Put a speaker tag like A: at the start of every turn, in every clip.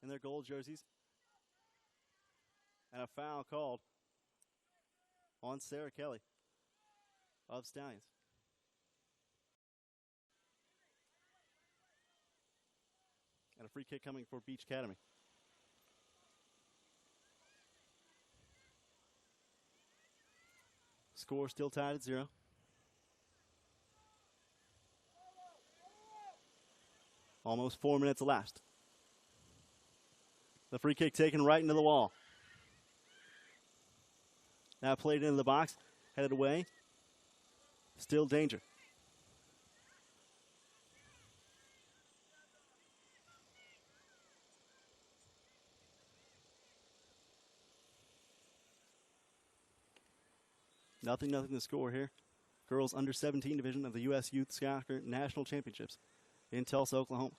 A: in their gold jerseys. And a foul called on Sarah Kelly of Stallions. And a free kick coming for Beach Academy. Score still tied at 0. Almost 4 minutes elapsed. The free kick taken right into the wall. Now played into the box, headed away. Still danger. Nothing to score here. Girls under 17 division of the U.S. Youth Soccer National Championships in Tulsa, Oklahoma.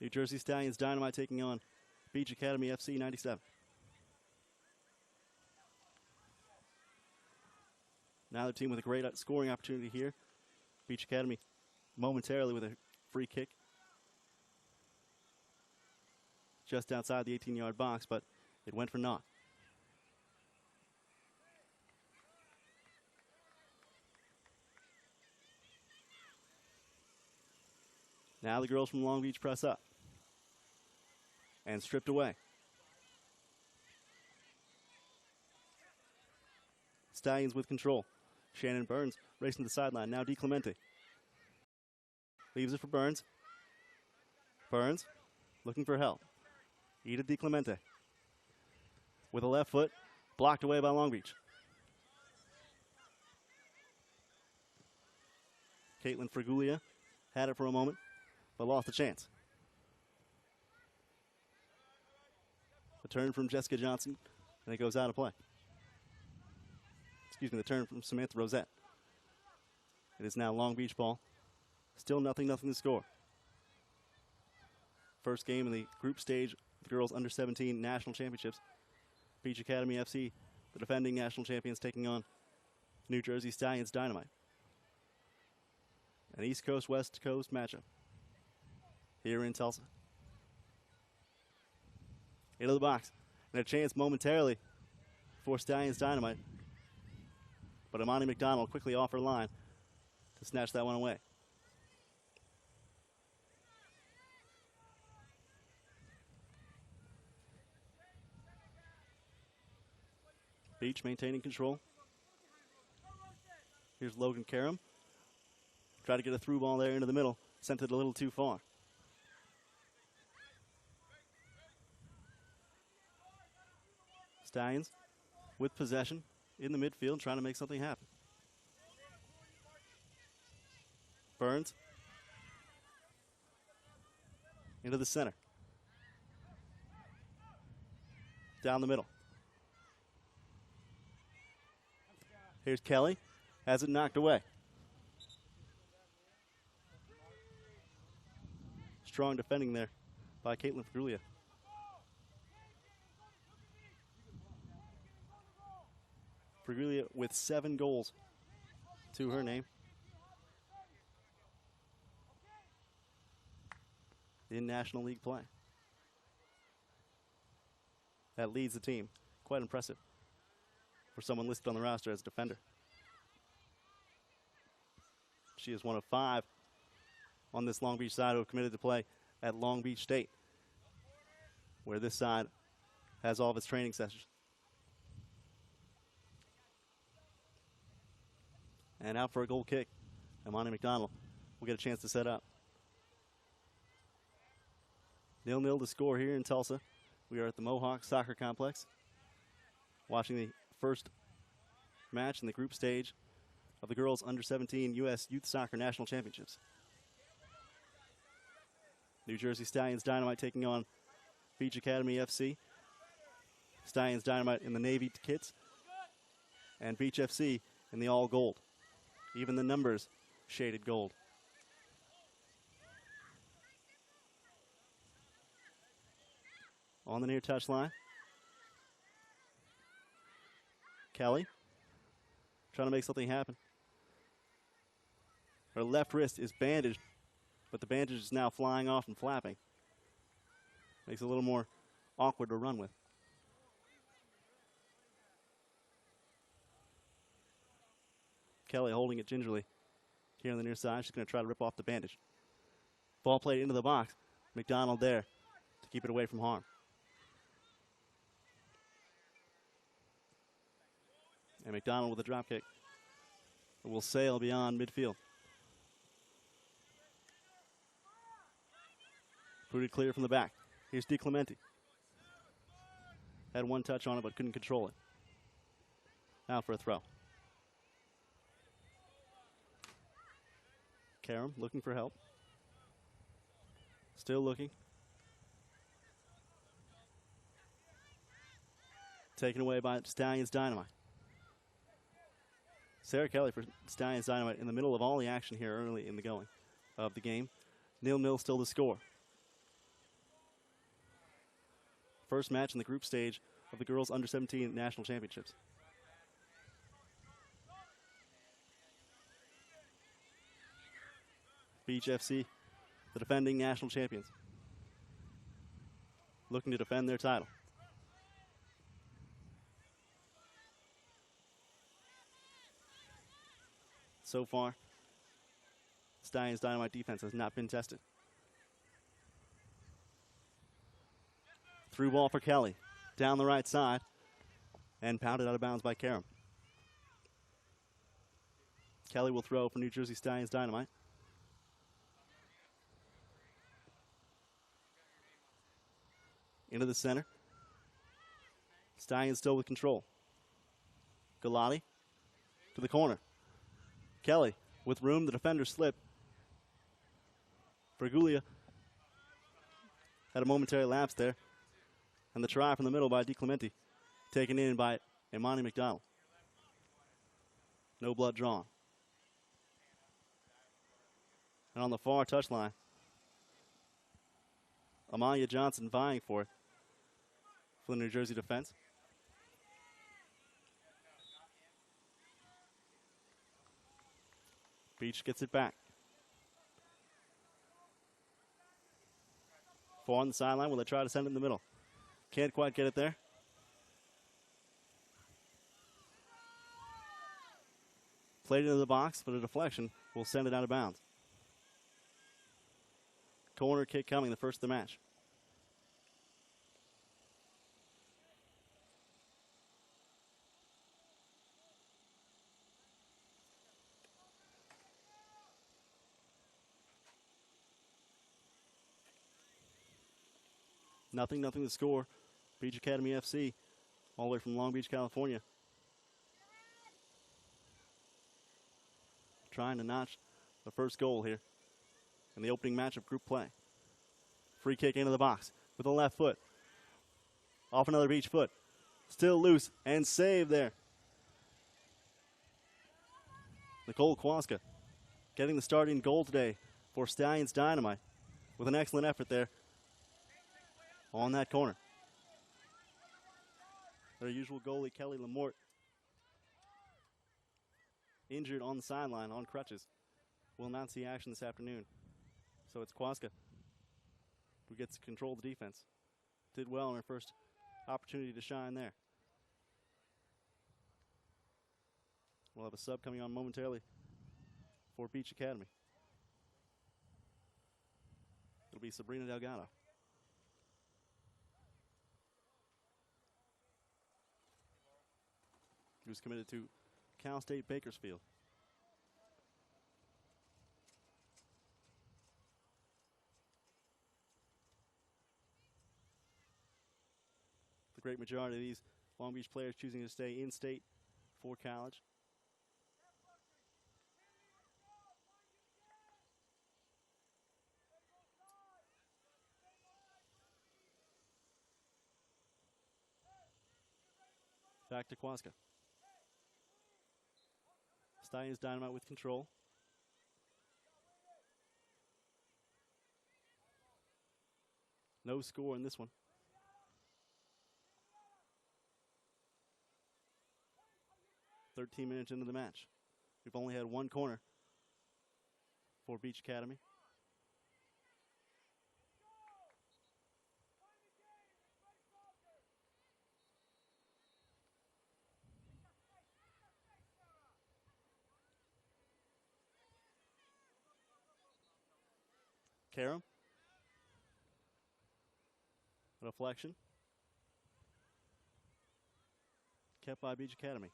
A: New Jersey Stallions Dynamite taking on Beach Academy FC 97. Now the team with a great scoring opportunity here. Beach Academy momentarily with a free kick just outside the 18-yard box, but it went for naught. Now the girls from Long Beach press up. And stripped away. Stallions with control. Shannon Burns racing to the sideline. Now DiClemente. Leaves it for Burns. Burns looking for help. Edith DiClemente. With a left foot. Blocked away by Long Beach. Caitlin Fraguglia had it for a moment, but lost the chance. The turn from Jessica Johnson, and it goes out of play. Excuse me, the turn from Samantha Rosette. It is now Long Beach ball. Still nothing to score. First game in the group stage of the girls under 17 national championships. Beach Academy FC, the defending national champions, taking on New Jersey Stallions Dynamite. An East Coast, West Coast matchup here in Tulsa. Into the box. And a chance momentarily for Stallions Dynamite. But Imani McDonald quickly off her line to snatch that one away. Beach maintaining control. Here's Logan Karam. Try to get a through ball there into the middle. Sent it a little too far. Stallions with possession in the midfield, trying to make something happen. Burns into the center. Down the middle. Here's Kelly. Has it knocked away. Strong defending there by Caitlin Fraguglia. Fraguglia with 7 goals to her name in National League play. That leads the team. Quite impressive for someone listed on the roster as a defender. She is one of 5 on this Long Beach side who have committed to play at Long Beach State, where this side has all of its training sessions. And out for a goal kick. Imani McDonald will get a chance to set up. 0-0 to score here in Tulsa. We are at the Mohawk Soccer Complex, watching the first match in the group stage of the girls under 17 U.S. Youth Soccer National Championships. New Jersey Stallions Dynamite taking on Beach Academy FC. Stallions Dynamite in the navy kits, and Beach FC in the all gold. Even the numbers shaded gold. On the near touchline. Kelly trying to make something happen. Her left wrist is bandaged, but the bandage is now flying off and flapping. Makes it a little more awkward to run with. Kelly holding it gingerly here on the near side. She's going to try to rip off the bandage. Ball played into the box. McDonald there to keep it away from harm. And McDonald with a drop kick. It will sail beyond midfield. Booted clear from the back. Here's DiClemente. Had one touch on it but couldn't control it. Now for a throw. Karam looking for help. Still looking. Taken away by Stallions Dynamite. Sarah Kelly for Stallions Dynamite in the middle of all the action here early in the going of the game. 0-0 still the score. First match in the group stage of the girls under 17 national championships. Beach FC, the defending national champions, looking to defend their title. So far, Stallions Dynamite defense has not been tested. Through ball for Kelly, down the right side, and pounded out of bounds by Karam. Kelly will throw for New Jersey Stallions Dynamite. Into the center. Stallions still with control. Galati to the corner. Kelly with room, the defender slipped. Bergulia had a momentary lapse there. And the try from the middle by DiClemente, taken in by Imani McDonald. No blood drawn. And on the far touchline, Amalia Johnson vying for it for the New Jersey defense. Beach gets it back. Four on the sideline. Will they try to send it in the middle? Can't quite get it there. Played into the box, but a deflection will send it out of bounds. Corner kick coming, the first of the match. Nothing to score. Beach Academy FC, all the way from Long Beach, California. Trying to notch the first goal here in the opening match of group play. Free kick into the box with the left foot. Off another Beach foot. Still loose and saved there. Nicole Kwaska getting the starting goal today for Stallions Dynamite with an excellent effort there on that corner. Their usual goalie, Kelly Lamort, injured on the sideline on crutches. Will not see action this afternoon. So it's Kwaska who gets to control the defense. Did well in her first opportunity to shine there. We'll have a sub coming on momentarily for Beach Academy. It'll be Sabrina Delgado. Who's committed to Cal State Bakersfield. The great majority of these Long Beach players choosing to stay in-state for college. Back to Kwaska. Stallions Dynamite with control. No score in this one. "13 minutes into the match. We've only had one corner for Beach Academy. Karam. Deflection. Kept by Beach Academy.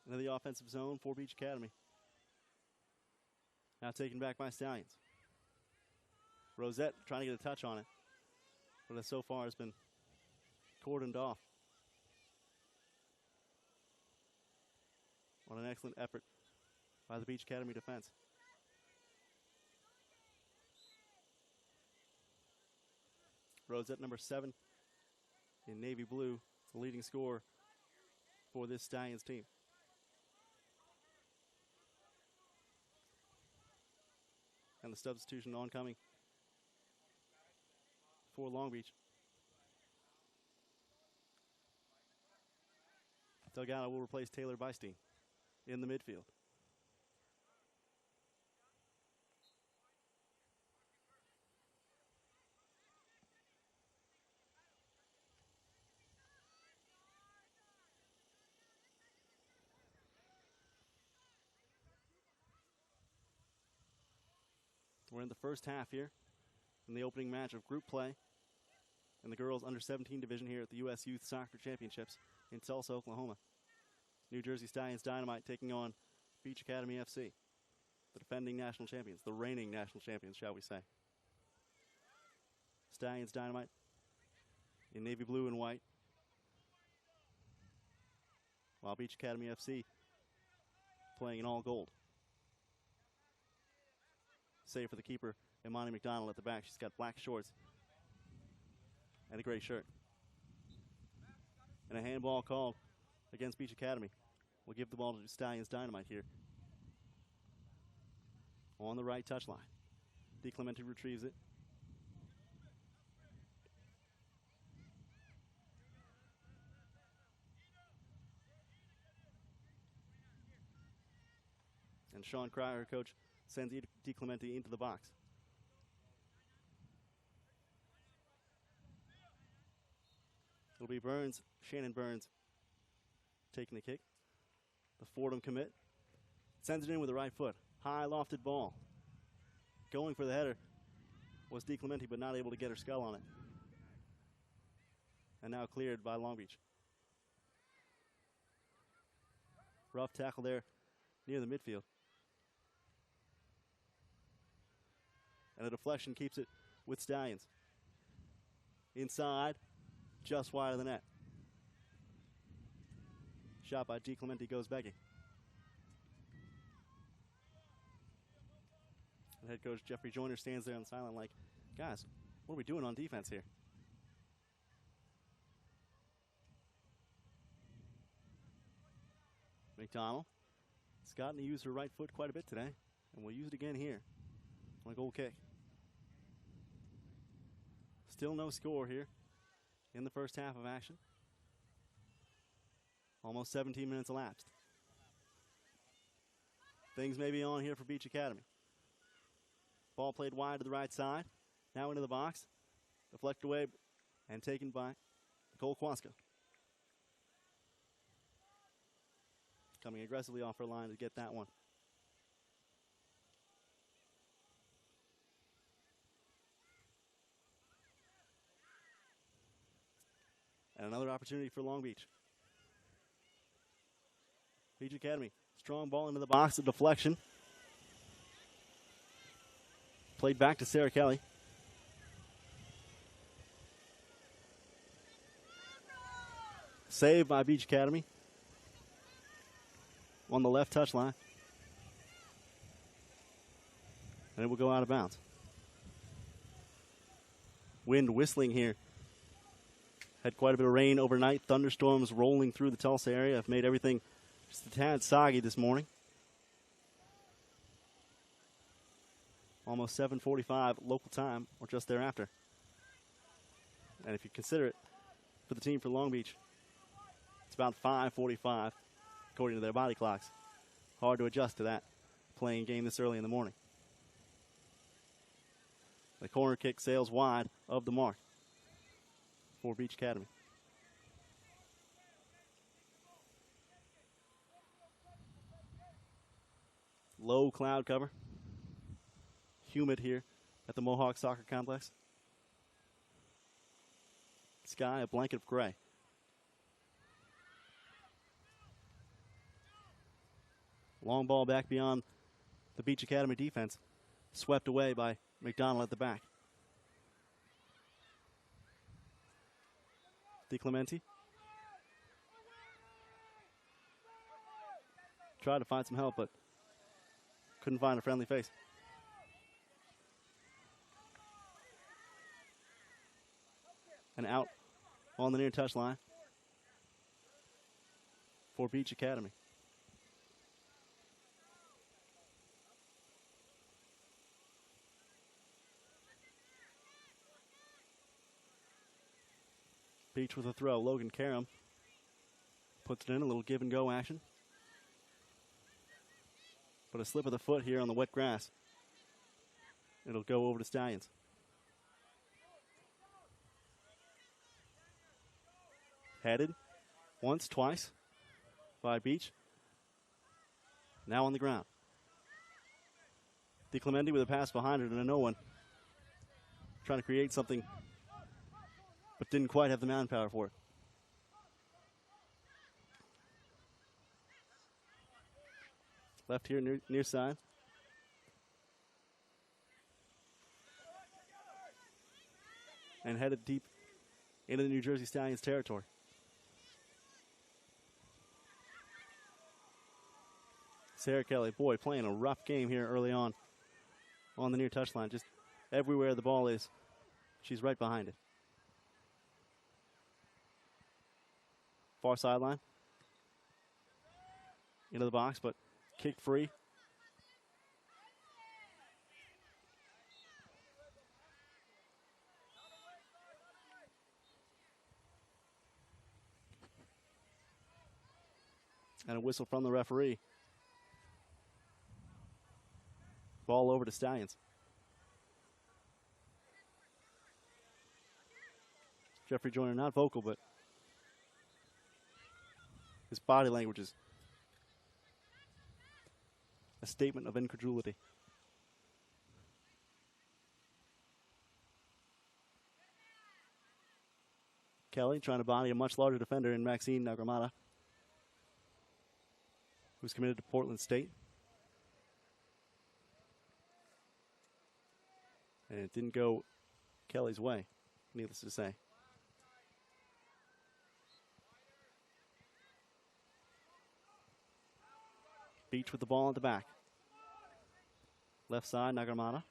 A: Into the offensive zone for Beach Academy. Now taken back by Stallions. Rosette trying to get a touch on it, but it so far has been cordoned off. What an excellent effort by the Beach Academy defense. Rosette, number 7 in navy blue, the leading scorer for this Stallions team. And the substitution oncoming for Long Beach. Delgado will replace Taylor Beistein in the midfield. We're in the first half here in the opening match of group play in the girls under 17 division here at the U.S. Youth Soccer Championships in Tulsa, Oklahoma. New Jersey Stallions Dynamite taking on Beach Academy FC, the defending national champions, the reigning national champions, shall we say. Stallions Dynamite in navy blue and white, while Beach Academy FC playing in all gold. Save for the keeper, Imani McDonald at the back. She's got black shorts and a gray shirt. And a handball called against Beach Academy. We'll give the ball to Stallions Dynamite here. On the right touchline. DeClemente retrieves it. And Sean Cryer, her coach, sends DeClemente into the box. It'll be Burns, Shannon Burns, taking the kick. The Fordham commit. Sends it in with the right foot. High lofted ball. Going for the header was DeClemente, but not able to get her skull on it. And now cleared by Long Beach. Rough tackle there near the midfield. And a deflection keeps it with Stallions. Inside, just wide of the net. Shot by DeClemente goes begging. And head coach Jeffrey Joyner stands there on the sideline like, guys, what are we doing on defense here? McDonald. It's gotten to use her right foot quite a bit today, and we'll use it again here on a goal kick. Still no score here in the first half of action. Almost 17 minutes elapsed. Things may be on here for Beach Academy. Ball played wide to the right side. Now into the box. Deflected away and taken by Nicole Kwaska. Coming aggressively off her line to get that one. And another opportunity for Long Beach. Beach Academy, strong ball into the box, a deflection. Played back to Sarah Kelly. Saved by Beach Academy on the left touchline. And it will go out of bounds. Wind whistling here. Had quite a bit of rain overnight. Thunderstorms rolling through the Tulsa area have made everything just a tad soggy this morning. Almost 7:45 local time, or just thereafter. And if you consider it, for the team for Long Beach, it's about 5:45, according to their body clocks. Hard to adjust to that, playing a game this early in the morning. The corner kick sails wide of the mark for Beach Academy. Low cloud cover. Humid here at the Mohawk Soccer Complex. Sky, a blanket of gray. Long ball back beyond the Beach Academy defense. Swept away by McDonald at the back. DiClemente. Tried to find some help, but couldn't find a friendly face. And out on the near touch line for Beach Academy. Beach with a throw. Logan Karam puts it in, a little give and go action. But a slip of the foot here on the wet grass. It'll go over to Stallions. Headed once, twice by Beach. Now on the ground. DiClemente with a pass behind it and a no one. Trying to create something, but didn't quite have the manpower for it. Left here near side. And headed deep into the New Jersey Stallions territory. Sarah Kelly, boy, playing a rough game here early on the near touchline. Just everywhere the ball is, she's right behind it. Far sideline. Into the box, but kick free. And a whistle from the referee. Ball over to Stallions. Jeffrey Joyner not vocal, but his body language is a statement of incredulity. Kelly trying to body a much larger defender in Maxine Nagramata, who's committed to Portland State. And it didn't go Kelly's way, needless to say. Beach with the ball at the back. Left side, Nagramata.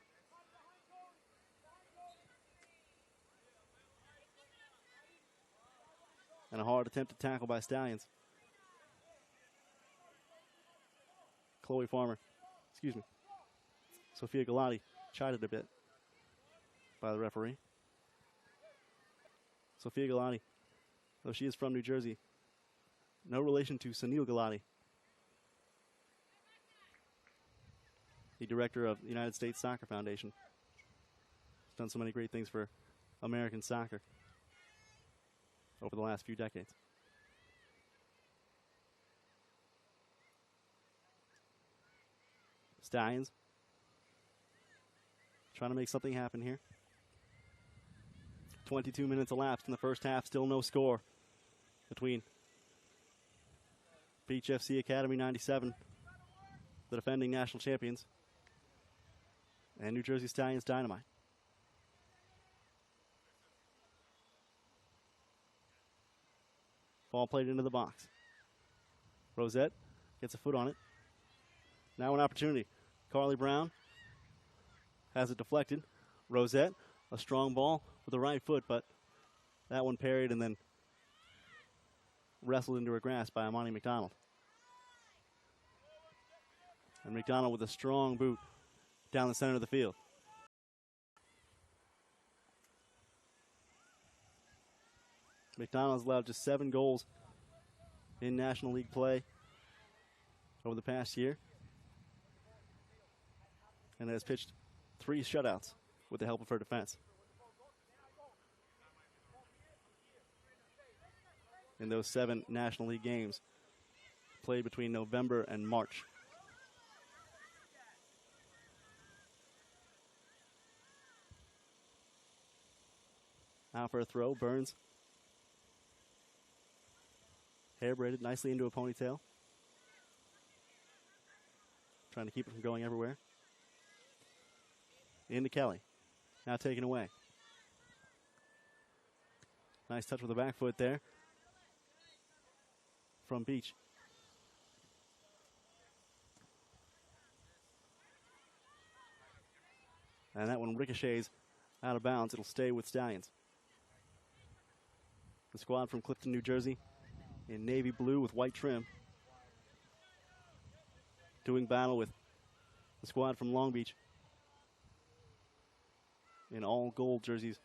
A: And a hard attempt to tackle by Stallions. Chloe Farmer, Sophia Galati chided a bit by the referee. Sophia Galati, though she is from New Jersey, no relation to Sunil Galati, the director of the United States Soccer Foundation. He's done so many great things for American soccer over the last few decades. Stallions trying to make something happen here. 22 minutes elapsed in the first half, still no score between Beach FC Academy 97, the defending national champions, and New Jersey Stallions Dynamite. Ball played into the box. Rosette gets a foot on it. Now an opportunity. Carly Brown has it deflected. Rosette, a strong ball with the right foot, but that one parried and then wrestled into her grasp by Amani McDonald. And McDonald with a strong boot down the center of the field. McDonald's allowed just 7 goals in National League play over the past year, and has pitched 3 shutouts with the help of her defense in those 7 National League games played between November and March. Out for a throw. Burns. Hair braided nicely into a ponytail. Trying to keep it from going everywhere. Into Kelly. Now taken away. Nice touch with the back foot there from Beach. And that one ricochets out of bounds. It'll stay with Stallions. The squad from Clifton, New Jersey in navy blue with white trim, doing battle with the squad from Long Beach in all gold jerseys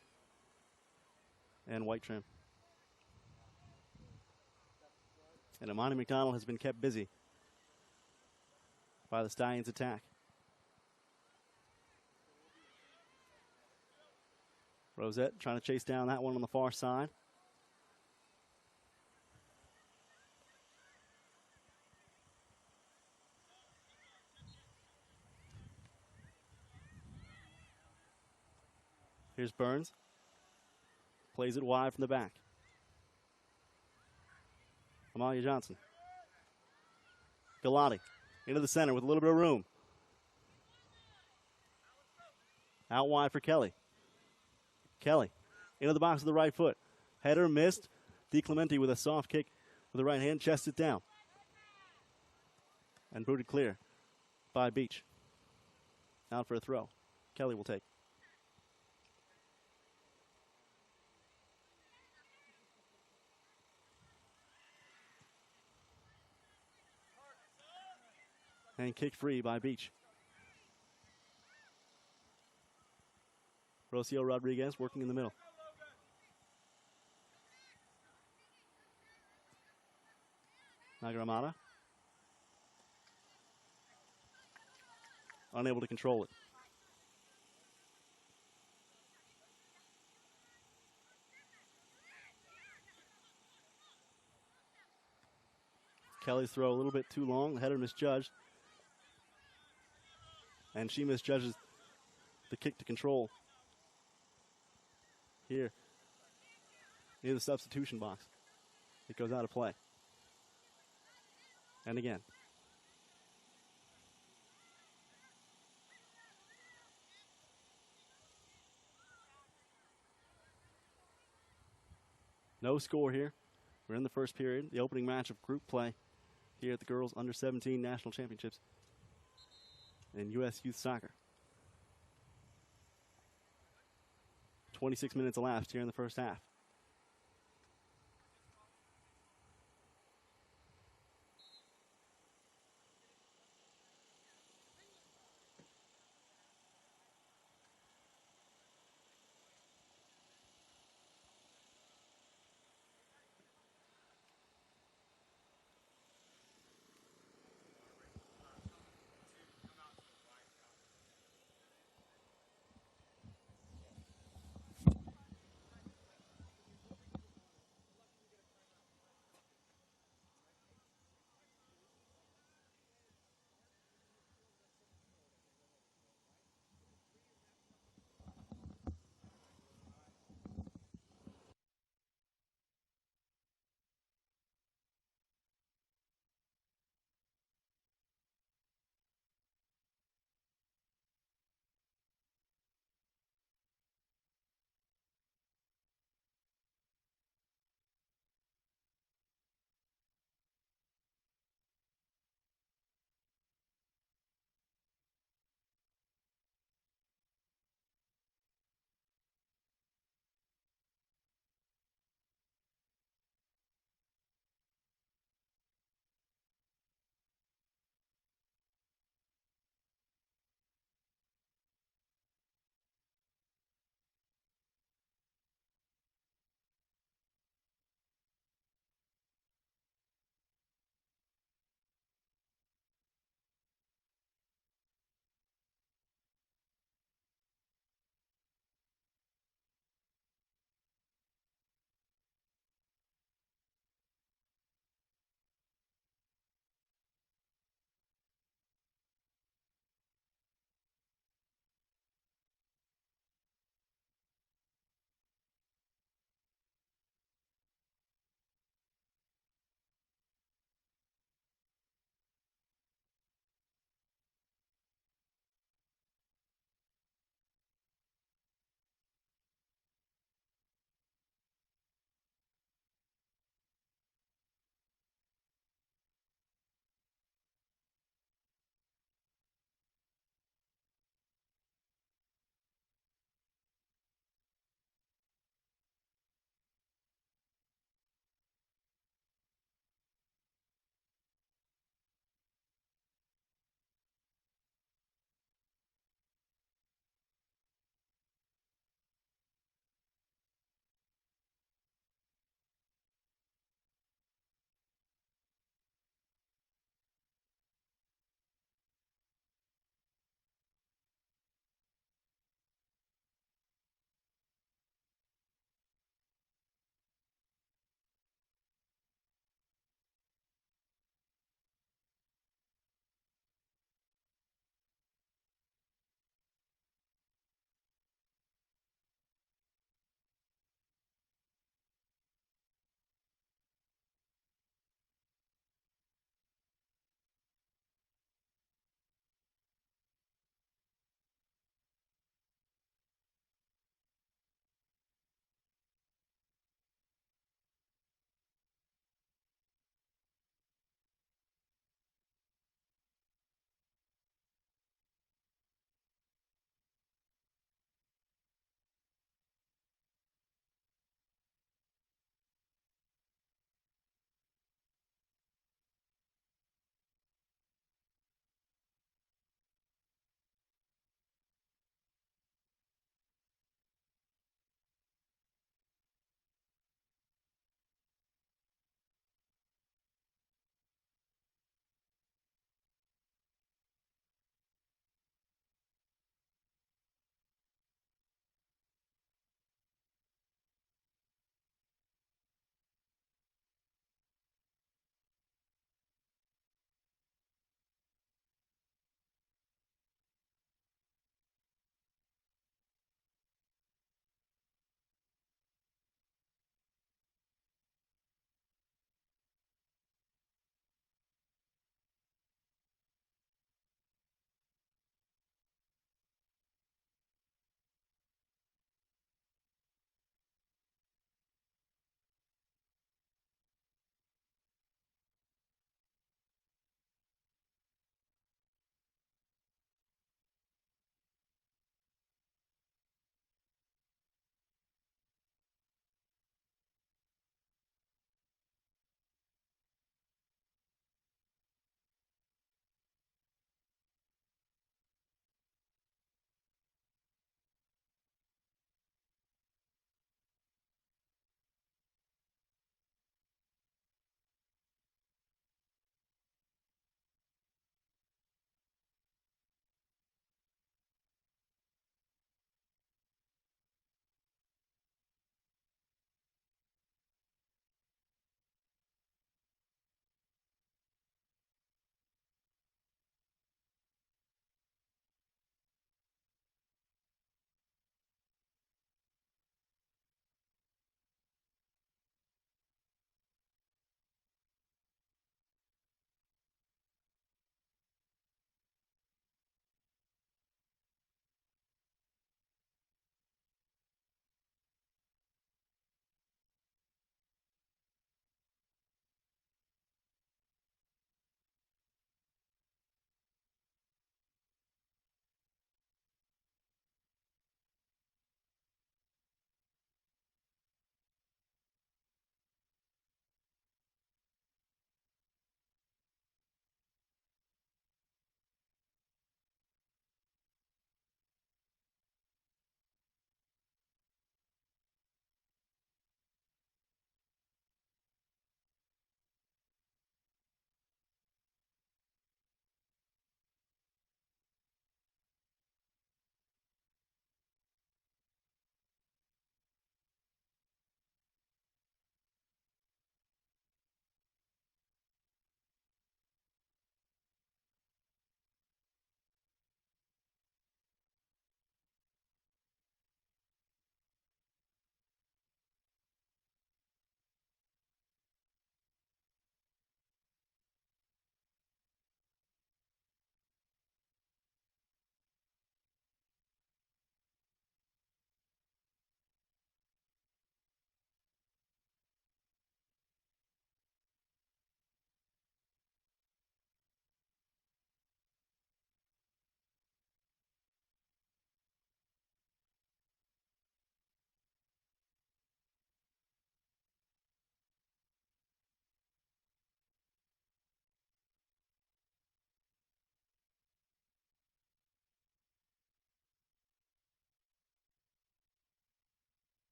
A: and white trim. And Amani McDonald has been kept busy by the Stallions' attack. Rosette trying to chase down that one on the far side. Here's Burns. Plays it wide from the back. Amalia Johnson. Galati into the center with a little bit of room. Out wide for Kelly. Kelly into the box with the right foot. Header missed. DiClemente with a soft kick with the right hand. Chests it down. And booted clear by Beach. Out for a throw. Kelly will take. And kicked free by Beach. Rocio Rodriguez working in the middle. Nagaramata. Unable to control it. Kelly's throw a little bit too long. The header misjudged. And she misjudges the kick to control. Here, near the substitution box. It goes out of play. And again. No score here. We're in the first period, the opening match of group play here at the Girls Under 17 National Championships in U.S. Youth Soccer. 26 minutes elapsed here in the first half.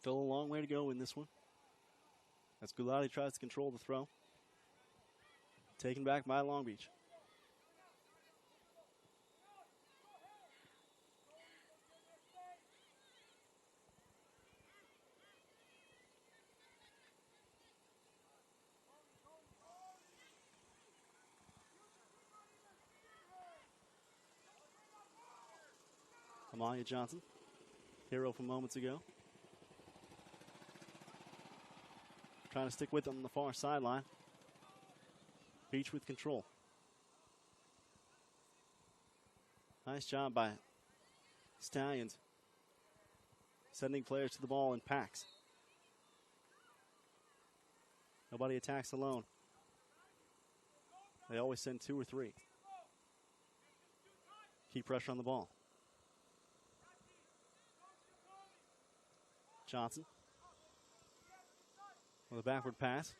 A: Still a long way to go in this one. As Gulati tries to control the throw. Taken back by Long Beach. Amalia Johnson, hero from moments ago. Trying to stick with it on the far sideline. Beach with control. Nice job by Stallions. Sending players to the ball in packs. Nobody attacks alone. They always send 2 or 3. Keep pressure on the ball. Johnson with a backward pass.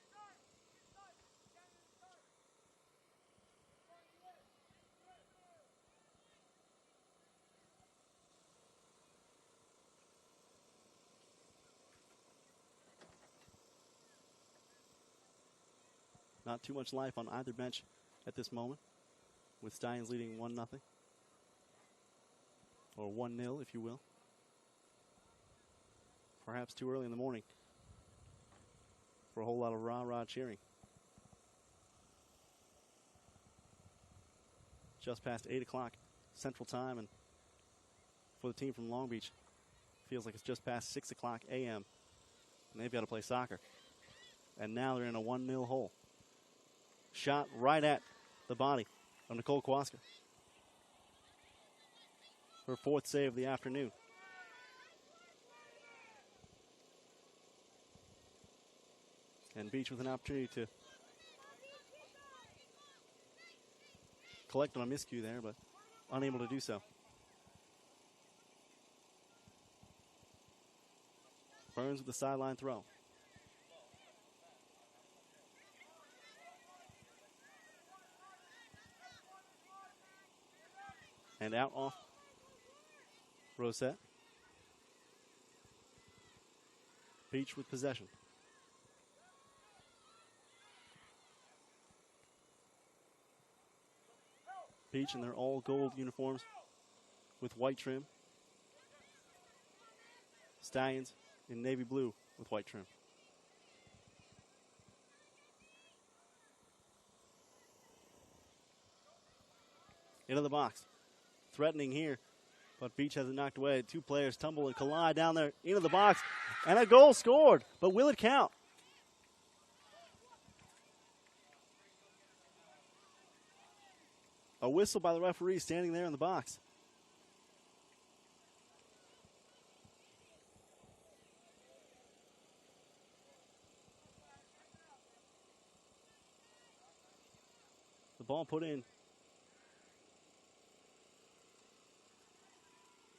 A: Not too much life on either bench at this moment, with Stallions leading 1-0. Or 1-0, if you will. Perhaps too early in the morning for a whole lot of rah-rah cheering. Just past 8 o'clock Central Time, and for the team from Long Beach, feels like it's just past 6 o'clock a.m. and they've got to play soccer. And now they're in a 1-0 hole. Shot right at the body of Nicole Kwaska. Her 4th save of the afternoon. And Beach with an opportunity to collect on a miscue there, but unable to do so. Burns with the sideline throw. And out off Rosette. Beach with possession. Beach in their all gold uniforms with white trim. Stallions in navy blue with white trim. Into the box. Threatening here, but Beach has it knocked away. 2 players tumble and collide down there into the box, and a goal scored, but will it count? A whistle by the referee standing there in the box. The ball put in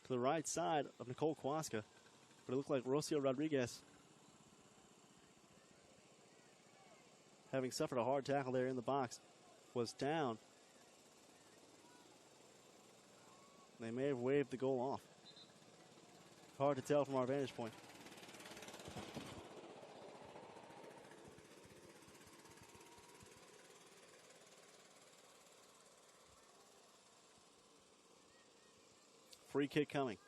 A: to the right side of Nicole Kwaska, but it looked like Rocio Rodriguez, having suffered a hard tackle there in the box, was down. They may have waved the goal off. Hard to tell from our vantage point. Free kick coming.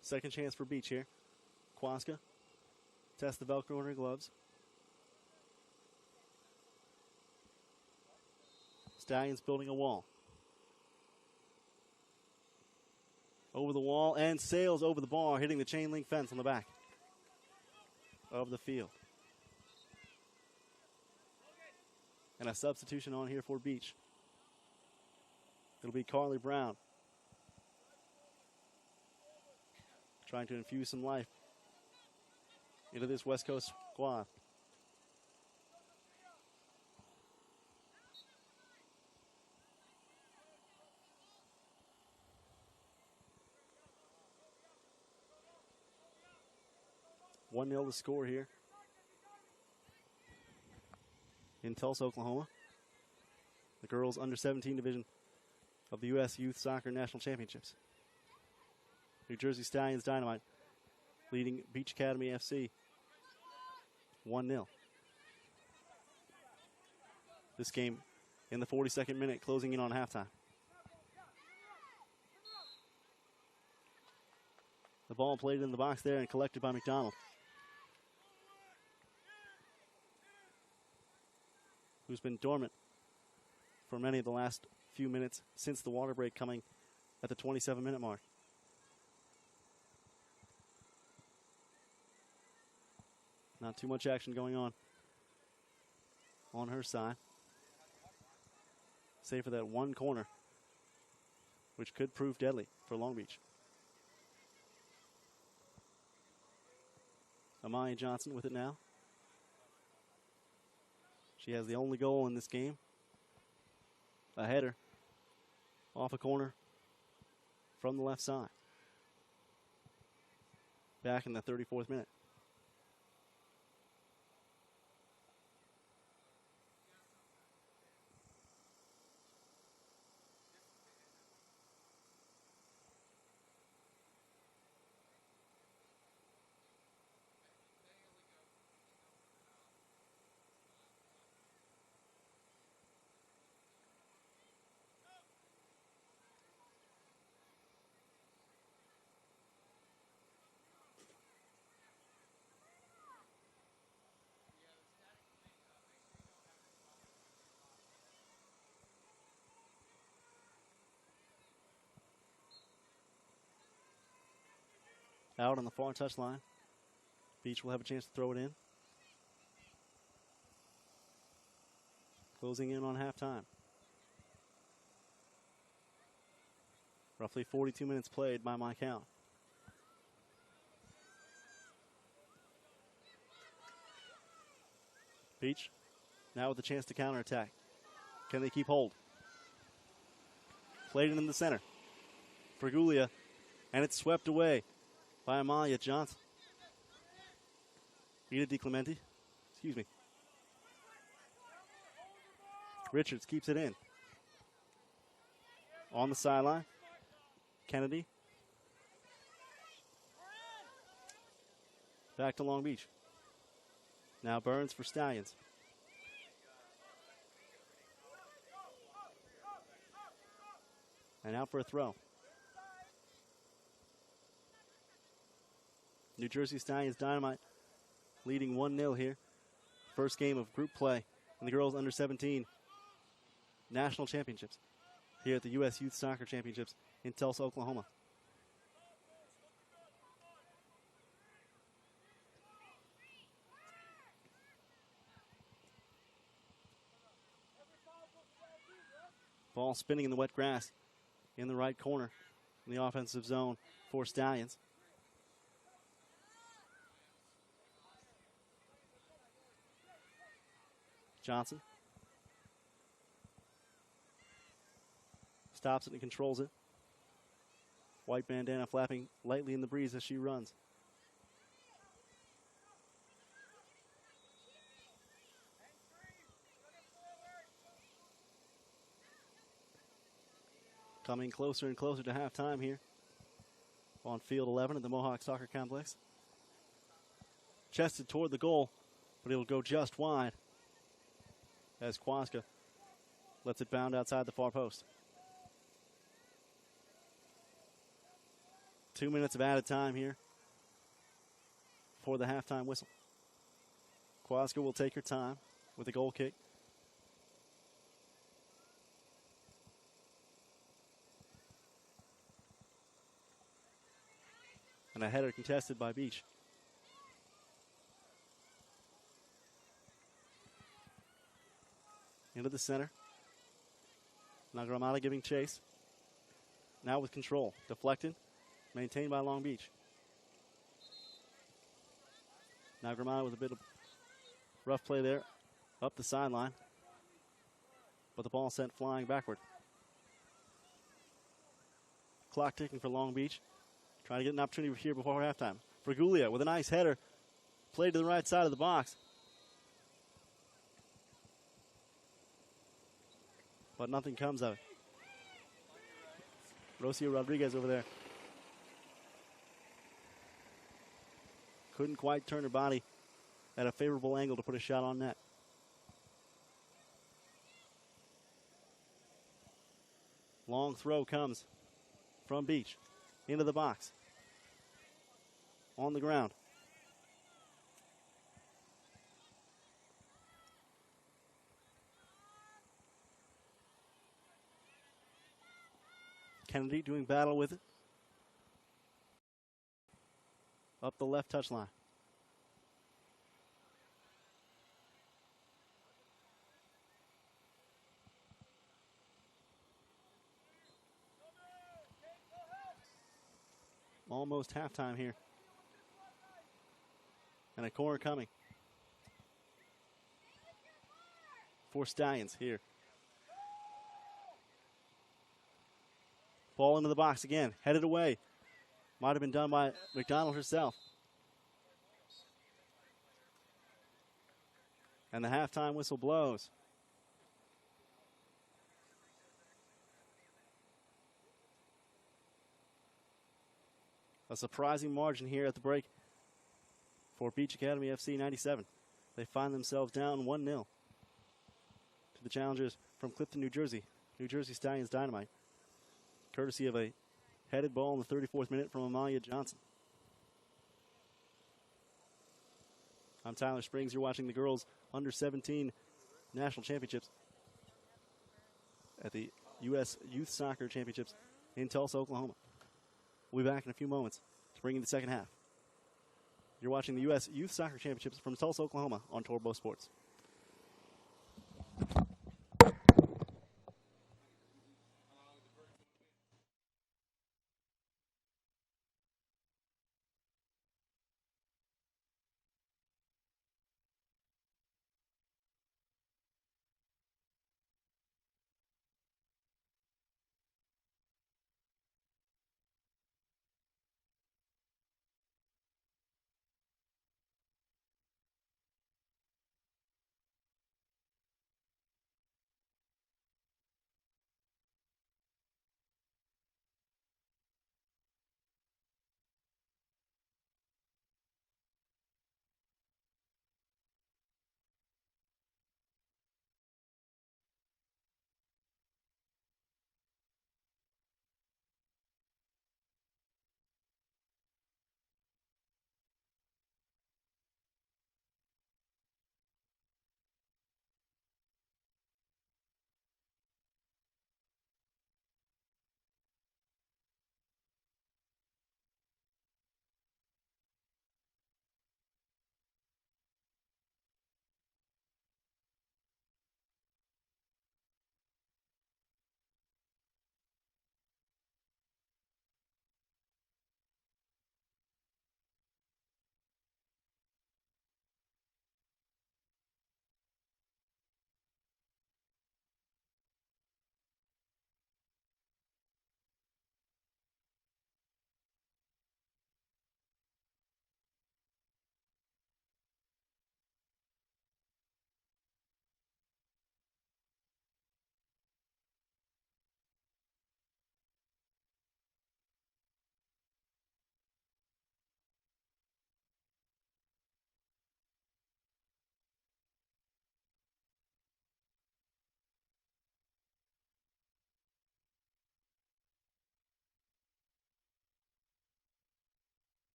A: Second chance for Beach here. Kwaska tests the Velcro in her gloves. Stallions building a wall. Over the wall and sails over the bar, hitting the chain link fence on the back of the field. And a substitution on here for Beach. It'll be Carly Brown, trying to infuse some life into this West Coast squad. One 0 to score here in Tulsa, Oklahoma. The girls under 17 division of the U.S. Youth Soccer National Championships. New Jersey Stallions Dynamite leading Beach Academy FC 1-0. This game in the 42nd minute, closing in on halftime. The ball played in the box there and collected by McDonald, who's been dormant for many of the last few minutes since the water break, coming at the 27-minute mark. Not too much action going on her side, save for that one corner, which could prove deadly for Long Beach. Amaya Johnson with it now. She has the only goal in this game. A header off a corner from the left side. Back in the 34th minute. Out on the far touchline. Beach will have a chance to throw it in. Closing in on halftime. Roughly 42 minutes played by my count. Beach now with a chance to counterattack. Can they keep hold? Played it in the center. Pergulia, and it's swept away by Amalia Johnson. Ida DiClemente, excuse me. Richards keeps it in. On the sideline, Kennedy. Back to Long Beach. Now Burns for Stallions. And out for a throw. New Jersey Stallions Dynamite leading 1-0 here. First game of group play in the girls under 17 national championships here at the U.S. Youth Soccer Championships in Tulsa, Oklahoma. Ball spinning in the wet grass in the right corner in the offensive zone for Stallions. Johnson stops it and controls it. White bandana flapping lightly in the breeze as she runs. Coming closer and closer to halftime here on field 11 at the Mohawk Soccer Complex. Chested toward the goal, but it'll go just wide as Kwaska lets it bound outside the far post. 2 minutes of added time here for the halftime whistle. Kwaska will take her time with a goal kick. And a header contested by Beach. Into the center. Nagramala giving chase. Now with control. Deflected. Maintained by Long Beach. Nagramala with a bit of rough play there. Up the sideline. But the ball sent flying backward. Clock ticking for Long Beach. Trying to get an opportunity here before halftime. Pergulia with a nice header. Played to the right side of the box. But nothing comes of it. Rocio Rodriguez over there couldn't quite turn her body at a favorable angle to put a shot on net. Long throw comes from Beach into the box. On the ground. Kennedy doing battle with it. Up the left touch line. Almost halftime here. And a corner coming for Stallions here. Ball into the box again, headed away. Might have been done by McDonald herself. And the halftime whistle blows. A surprising margin here at the break for Beach Academy FC 97. They find themselves down 1-0 to the challengers from Clifton, New Jersey. New Jersey Stallions Dynamite. Courtesy of a headed ball in the 34th minute from Amalia Johnson. I'm Tyler Springs. You're watching the girls under 17 national championships at the U.S. Youth Soccer Championships in Tulsa, Oklahoma. We'll be back in a few moments to bring you the second half. You're watching the U.S. Youth Soccer Championships from Tulsa, Oklahoma on Torbo Sports.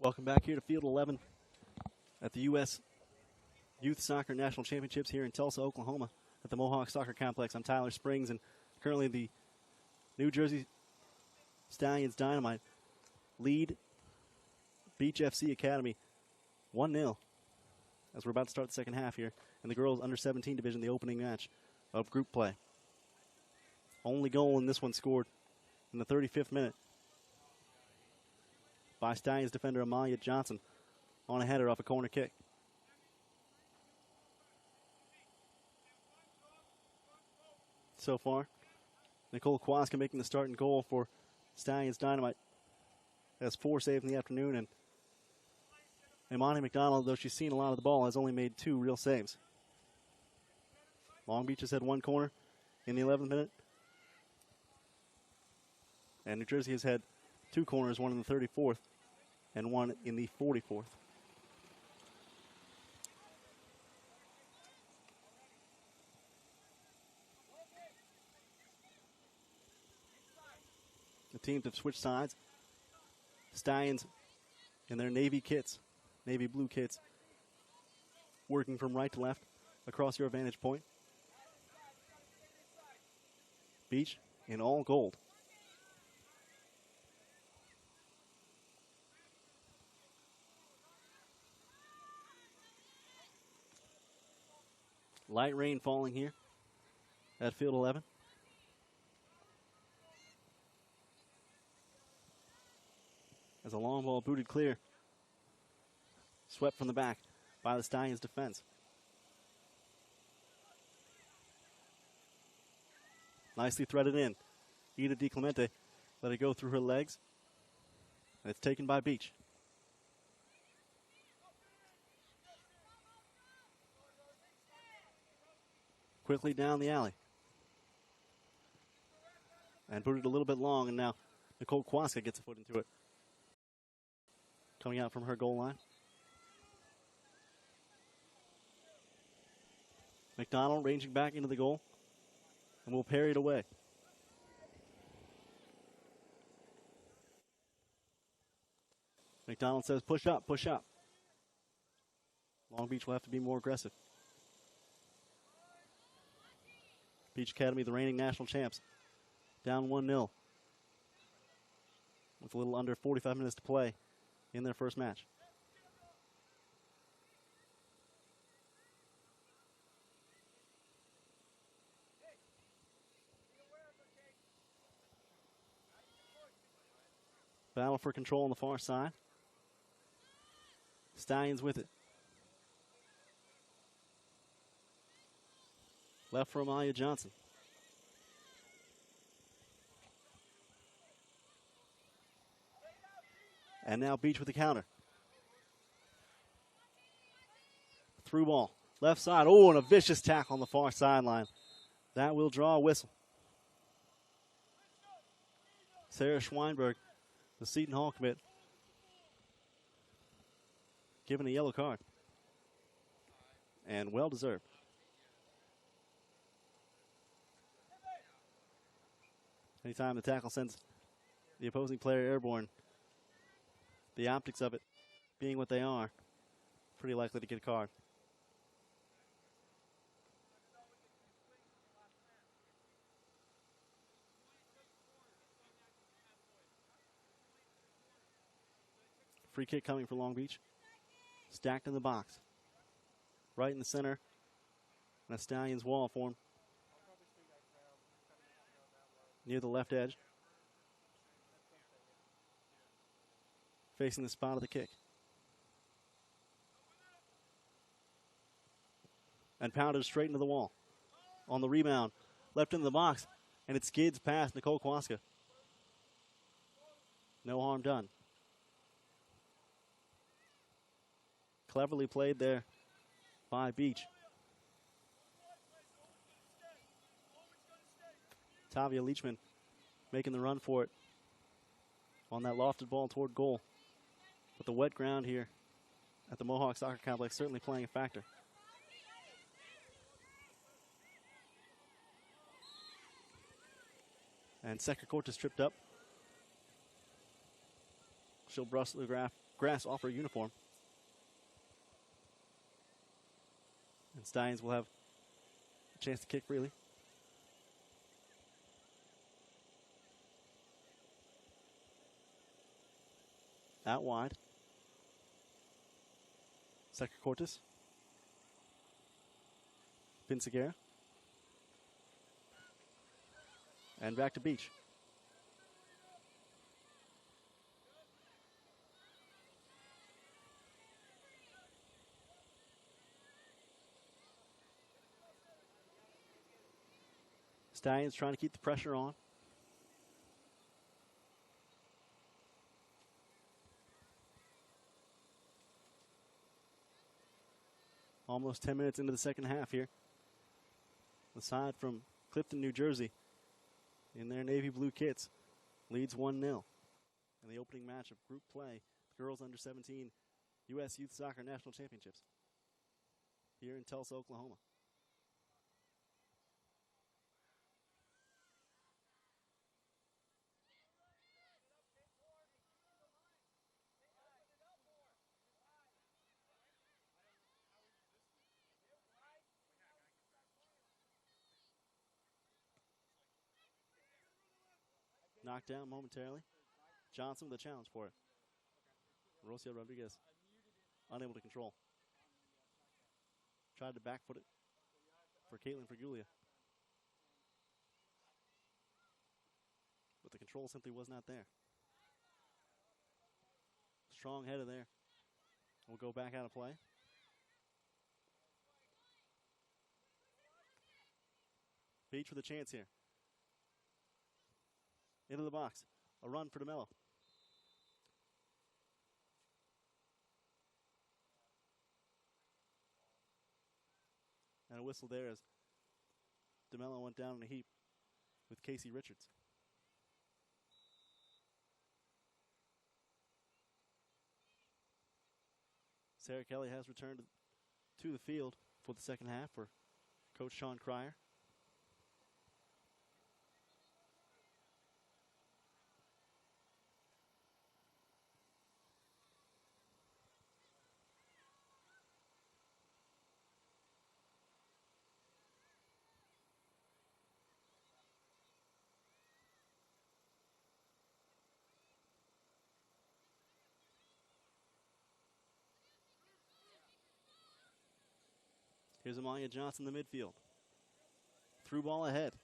A: Welcome back here to Field 11 at the U.S. Youth Soccer National Championships here in Tulsa, Oklahoma at the Mohawk Soccer Complex. I'm Tyler Springs, and currently the New Jersey Stallions Dynamite lead Beach FC Academy 1-0 as we're about to start the second half here in the girls under 17 division, the opening match of group play. Only goal in this one scored in the 35th minute by Stallions defender Amalia Johnson on a header off a corner kick. So far, Nicole Kwaska making the starting goal for Stallions Dynamite. Has 4 saves in the afternoon, and Imani McDonald, though she's seen a lot of the ball, has only made 2 real saves. Long Beach has had 1 corner in the 11th minute, and New Jersey has had 2 corners, 1 in the 34th and 1 in the 44th. The teams have switched sides. Stallions in their navy kits, navy blue kits, working from right to left across your vantage point. Beach in all gold. Light rain falling here at Field 11. As a long ball booted clear. Swept from the back by the Stallions defense. Nicely threaded in. Ida DiClemente let it go through her legs. And it's taken by Beach. Quickly down the alley. And booted a little bit long, and now Nicole Kwaska gets a foot into it. Coming out from her goal line. McDonald ranging back into the goal and will parry it away. McDonald says, push up, push up. Long Beach will have to be more aggressive. Beach Academy, the reigning national champs, down 1-0 with a little under 45 minutes to play in their first match. Battle for control on the far side. Stallions with it. Left for Amalia Johnson. And now Beach with the counter. Through ball. Left side. Oh, and a vicious tackle on the far sideline. That will draw a whistle. Sarah Schweinberg, the Seton Hall commit, given a yellow card. And well deserved. Anytime the tackle sends the opposing player airborne, the optics of it being what they are, pretty likely to get a card. Free kick coming for Long Beach. Stacked in the box. Right in the center. And a Stallions wall formed near the left edge. Facing the spot of the kick. And pounded straight into the wall. On the rebound. Left into the box. And it skids past Nicole Kwaska. No harm done. Cleverly played there by Beach. Tavia Leachman making the run for it on that lofted ball toward goal. But the wet ground here at the Mohawk Soccer Complex certainly playing a factor. And Second Court is tripped up. She'll brush the grass off her uniform. And Stallions will have a chance to kick freely. Out wide. Sector Cortis. Pinseguera. And back to Beach. Stallions trying to keep the pressure on. Almost 10 minutes into the second half here. The side from Clifton, New Jersey, in their navy blue kits, leads 1-0 in the opening match of group play, the girls under 17 U.S. Youth Soccer National Championships here in Tulsa, Oklahoma. Knocked down momentarily. Johnson with a challenge for it. Rocio Rodriguez unable to control. Tried to back foot it for Caitlin Fergulia. But the control simply was not there. Strong header there. We'll go back out of play. Beach with a chance here. Into the box. A run for DeMello. And a whistle there as DeMello went down in a heap with Casey Richards. Sarah Kelly has returned to the field for the second half for Coach Sean Cryer. Here's Amalia Johnson in the midfield. Through ball ahead.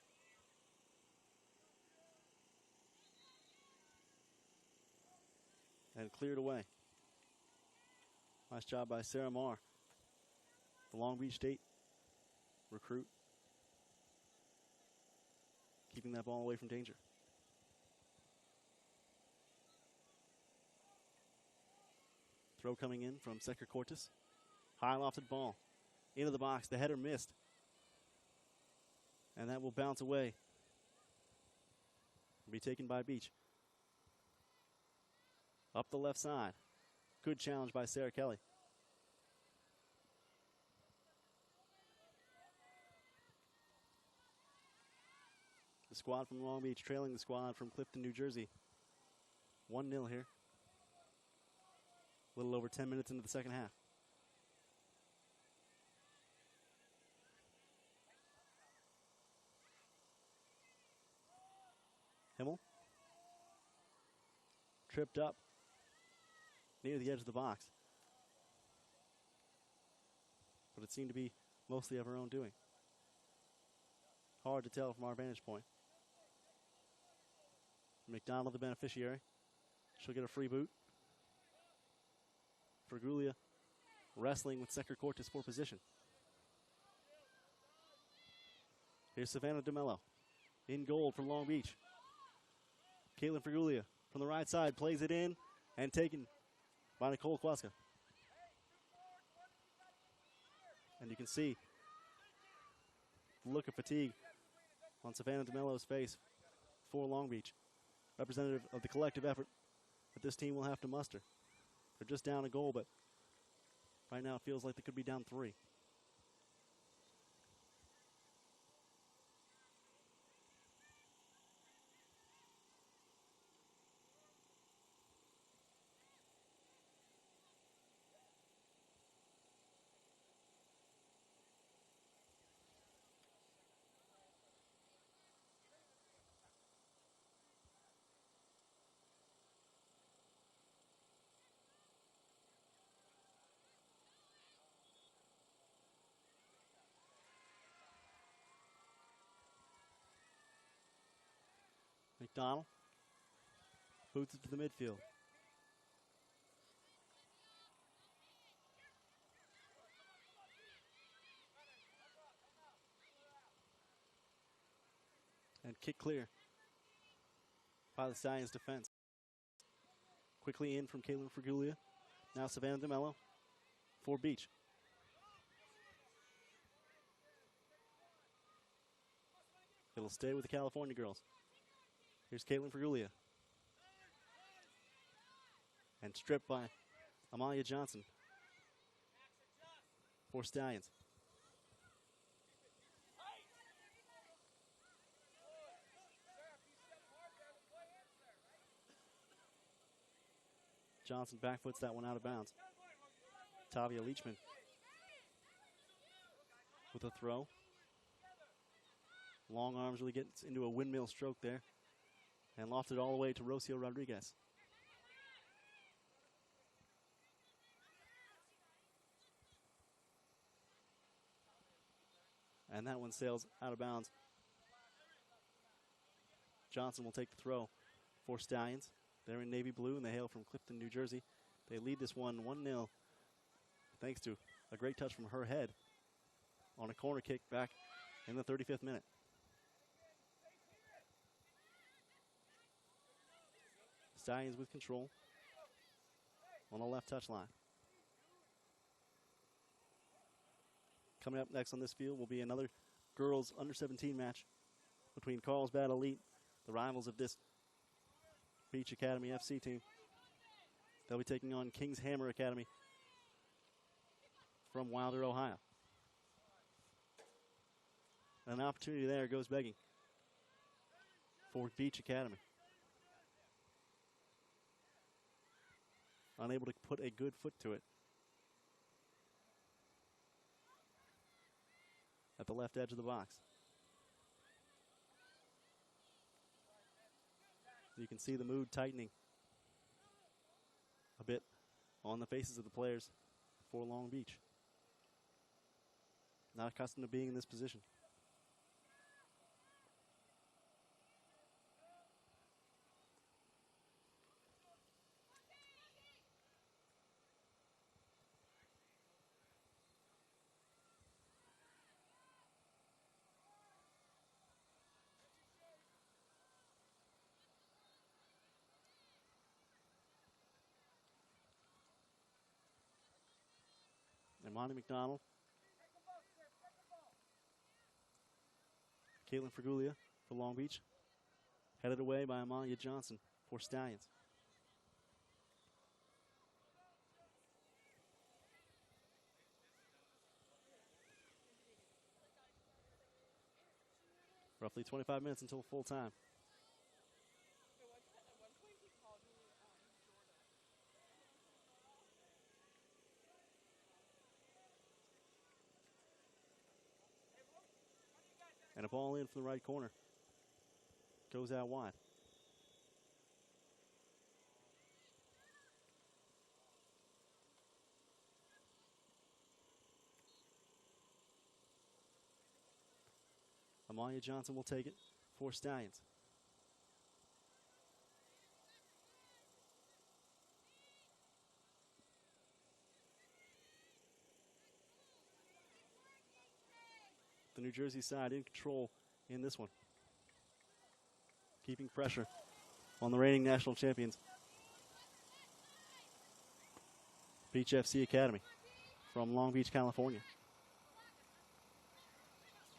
A: And cleared away. Nice job by Sarah Marr, the Long Beach State recruit, keeping that ball away from danger. Throw coming in from Sector Cortis. High lofted ball. Into the box. The header missed. And that will bounce away. Be taken by Beach. Up the left side. Good challenge by Sarah Kelly. The squad from Long Beach trailing the squad from Clifton, New Jersey. 1-0 here. A little over 10 minutes into the second half. Himmel. Tripped up near the edge of the box. But it seemed to be mostly of her own doing. Hard to tell from our vantage point. McDonald, the beneficiary. She'll get a free boot. Fergulia wrestling with Sector Cortis for position. Here's Savannah DeMello in goal for Long Beach. Caitlin Fergulia from the right side plays it in and taken by Nicole Kwaska. And you can see the look of fatigue on Savannah DeMello's face for Long Beach. Representative of the collective effort that this team will have to muster. They're just down a goal, but right now it feels like they could be down 3. McDonald boots it to the midfield. And kick clear by the Stallions defense. Quickly in from Caitlin Fergulia. Now Savannah DeMello for Beach. It'll stay with the California girls. Here's Caitlin Fergulia. And stripped by Amalia Johnson for Stallions. Johnson backfoots that one out of bounds. Tavia Leachman with a throw. Long arms really gets into a windmill stroke there. And lofted all the way to Rocio Rodriguez. And that one sails out of bounds. Johnson will take the throw for Stallions. They're in navy blue, and they hail from Clifton, New Jersey. They lead this one 1-0, thanks to a great touch from her head on a corner kick back in the 35th minute. Stallions with control on the left touchline. Coming up next on this field will be another girls under-17 match between Carlsbad Elite, the rivals of this Beach Academy FC team. They'll be taking on Kings Hammer Academy from Wilder, Ohio. An opportunity there goes begging for Beach Academy. Unable to put a good foot to it at the left edge of the box. You can see the mood tightening a bit on the faces of the players for Long Beach. Not accustomed to being in this position. And Monty McDonald. Caitlin Fergulia for Long Beach. Headed away by Amalia Johnson for Stallions. Roughly 25 minutes until full time. And a ball in from the right corner. Goes out wide. Amalia Johnson will take it for Stallions. The New Jersey side in control in this one. Keeping pressure on the reigning national champions, Beach FC Academy from Long Beach, California.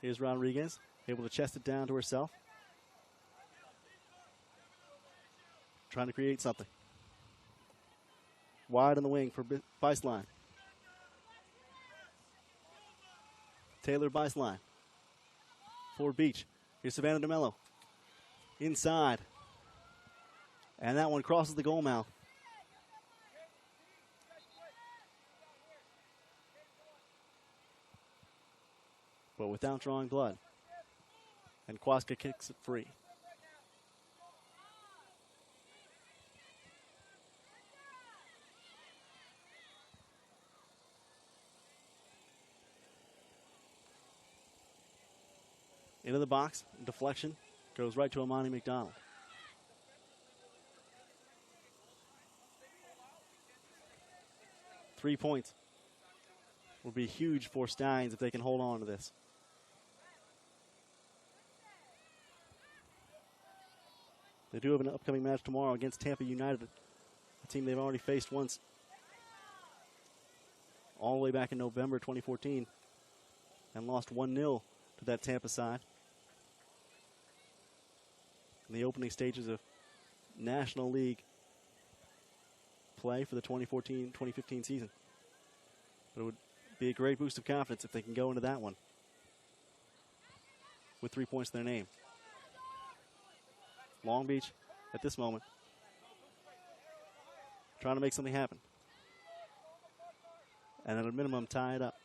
A: Here's Rodriguez, able to chest it down to herself. Trying to create something. Wide on the wing for Beisline. Taylor Beisline for Beach. Here's Savannah DeMello. Inside. And that one crosses the goal mouth. But without drawing blood. And Kwaska kicks it free. Into the box, deflection, goes right to Amani McDonald. 3 points would be huge for Stallions if they can hold on to this. They do have an upcoming match tomorrow against Tampa United, a team they've already faced once, all the way back in November 2014, and lost 1-0 to that Tampa side in the opening stages of National League play for the 2014-2015 season. But it would be a great boost of confidence if they can go into that one with 3 points to their name. Long Beach, at this moment, trying to make something happen. And at a minimum, tie it up.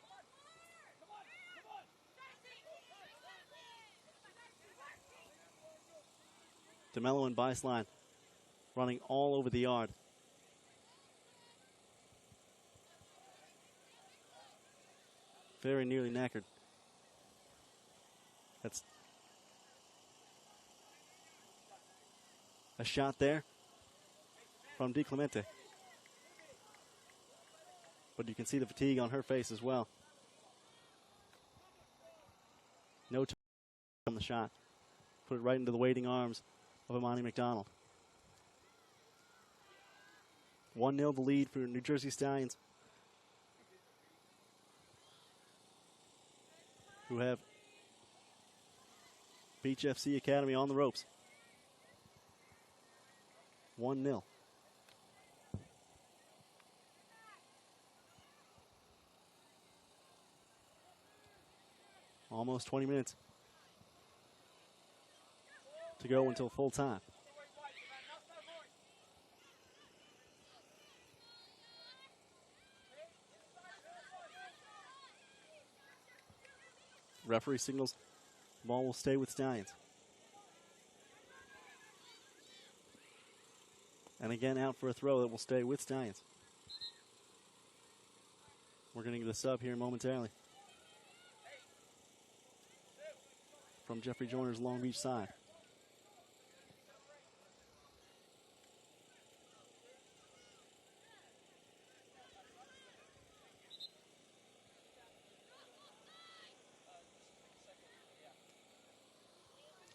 A: DeMello and Beisline running all over the yard. Very nearly knackered. That's a shot there from DiClemente. But you can see the fatigue on her face as well. No time on the shot. Put it right into the waiting arms of Imani McDonald. 1-0 the lead for New Jersey Stallions, who have Beach FC Academy on the ropes. 1-0. Almost 20 minutes to go until full time. Referee signals the ball will stay with Stallions. And again, out for a throw that will stay with Stallions. We're going to get a sub here momentarily from Jeffrey Joyner's Long Beach side.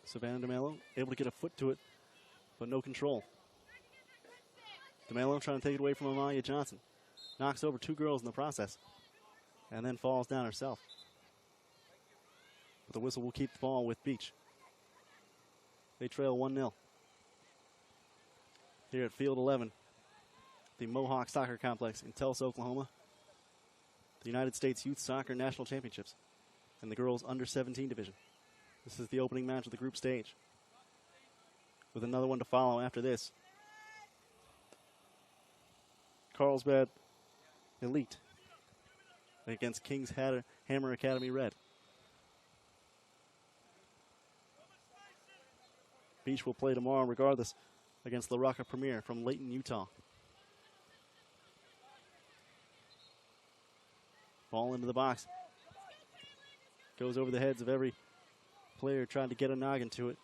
A: Savannah DeMello able to get a foot to it, but no control. DeMello trying to take it away from Amalia Johnson. Knocks over two girls in the process and then falls down herself. But the whistle will keep the ball with Beach. They trail 1-0. Here at Field 11, the Mohawk Soccer Complex in Tulsa, Oklahoma. The United States Youth Soccer National Championships in the girls under 17 division. This is the opening match of the group stage, with another one to follow after this. Carlsbad Elite against King's Hammer Academy Red. Beach will play tomorrow regardless against La Rocca Premier from Layton, Utah. Ball into the box. Goes over the heads of every player trying to get a noggin to it.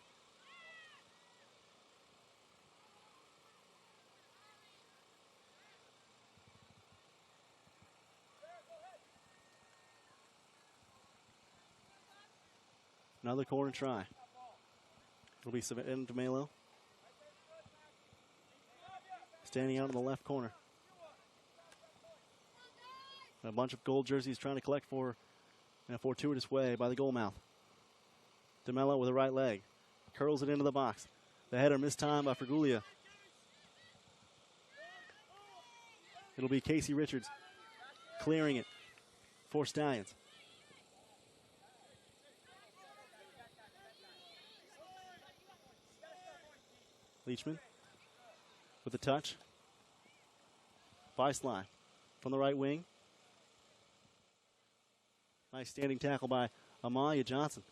A: Another corner try. It'll be Savannah DeMello standing out in the left corner. A bunch of gold jerseys trying to collect for in a fortuitous way by the goal mouth. DeMello with a right leg. Curls it into the box. The header mistimed by Fergulia. It'll be Casey Richards clearing it for Stallions. Leachman with a touch. Beisline from the right wing. Nice standing tackle by Amalia Johnson.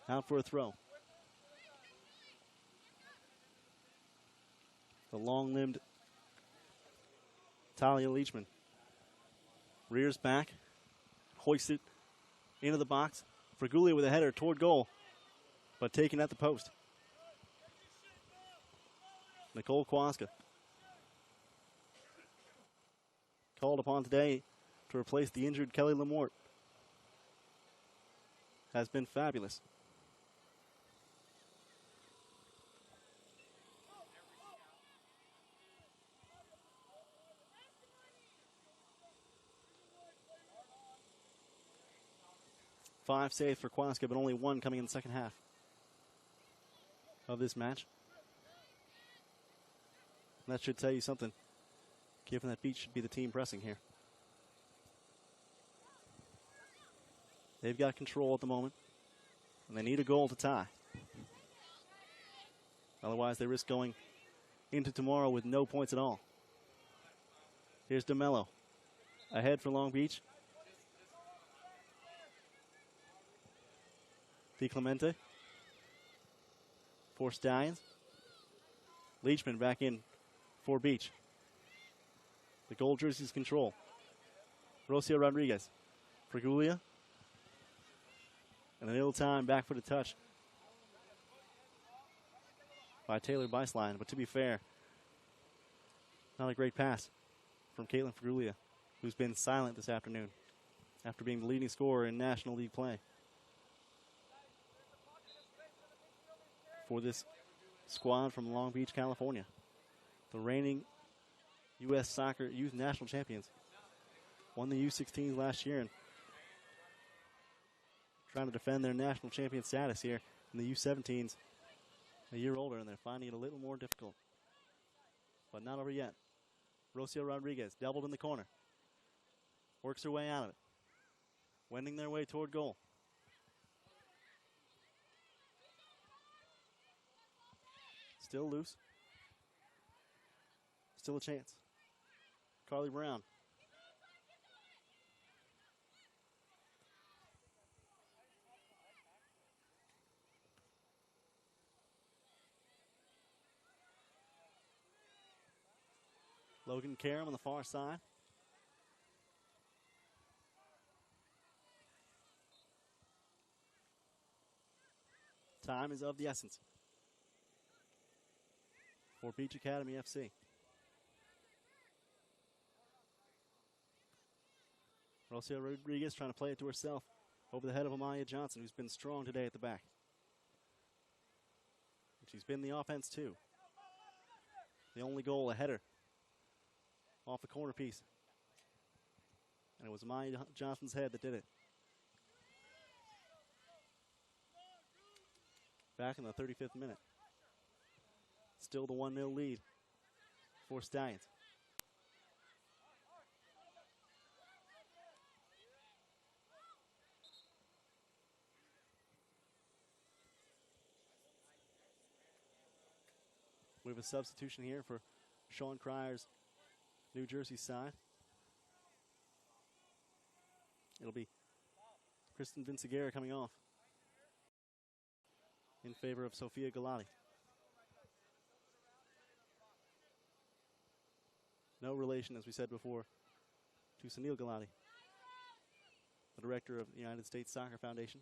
A: Out for a throw. The long-limbed Talia Leachman rears back, hoists it into the box. Fergulia with a header toward goal, but taken at the post. Nicole Kwaska, called upon today to replace the injured Kelly Lamort, has been fabulous. Five saves for Kwaska, but only one coming in the second half of this match. And that should tell you something, given that Beach should be the team pressing here. They've got control at the moment, and they need a goal to tie. Otherwise, they risk going into tomorrow with no points at all. Here's DeMello, ahead for Long Beach. DiClemente for Stallions. Leachman back in for Beach. The gold jerseys control. Rocio Rodriguez for Gulia. And a little time back for the touch by Taylor Beislein. But to be fair, not a great pass from Caitlin Faguglia, who's been silent this afternoon after being the leading scorer in National League play for this squad from Long Beach, California. The reigning U.S. Soccer Youth National Champions. Won the U16s last year and trying to defend their national champion status here in the U17s. A year older, and they're finding it a little more difficult. But not over yet. Rocio Rodriguez doubled in the corner. Works her way out of it. Wending their way toward goal. Still loose. Still a chance. Carly Brown. Logan Karam on the far side. Time is of the essence for Beach Academy FC. Rocio Rodriguez trying to play it to herself over the head of Amaya Johnson, who's been strong today at the back. And she's been the offense too. The only goal, a header off the corner piece. And it was Amaya Johnson's head that did it. Back in the 35th minute. Still the 1-0 lead for Stallions. We have a substitution here for Sean Cryer's New Jersey side. It'll be Kristen Vinciguerra coming off in favor of Sophia Galati. No relation, as we said before, to Sunil Galati, the director of the United States Soccer Foundation.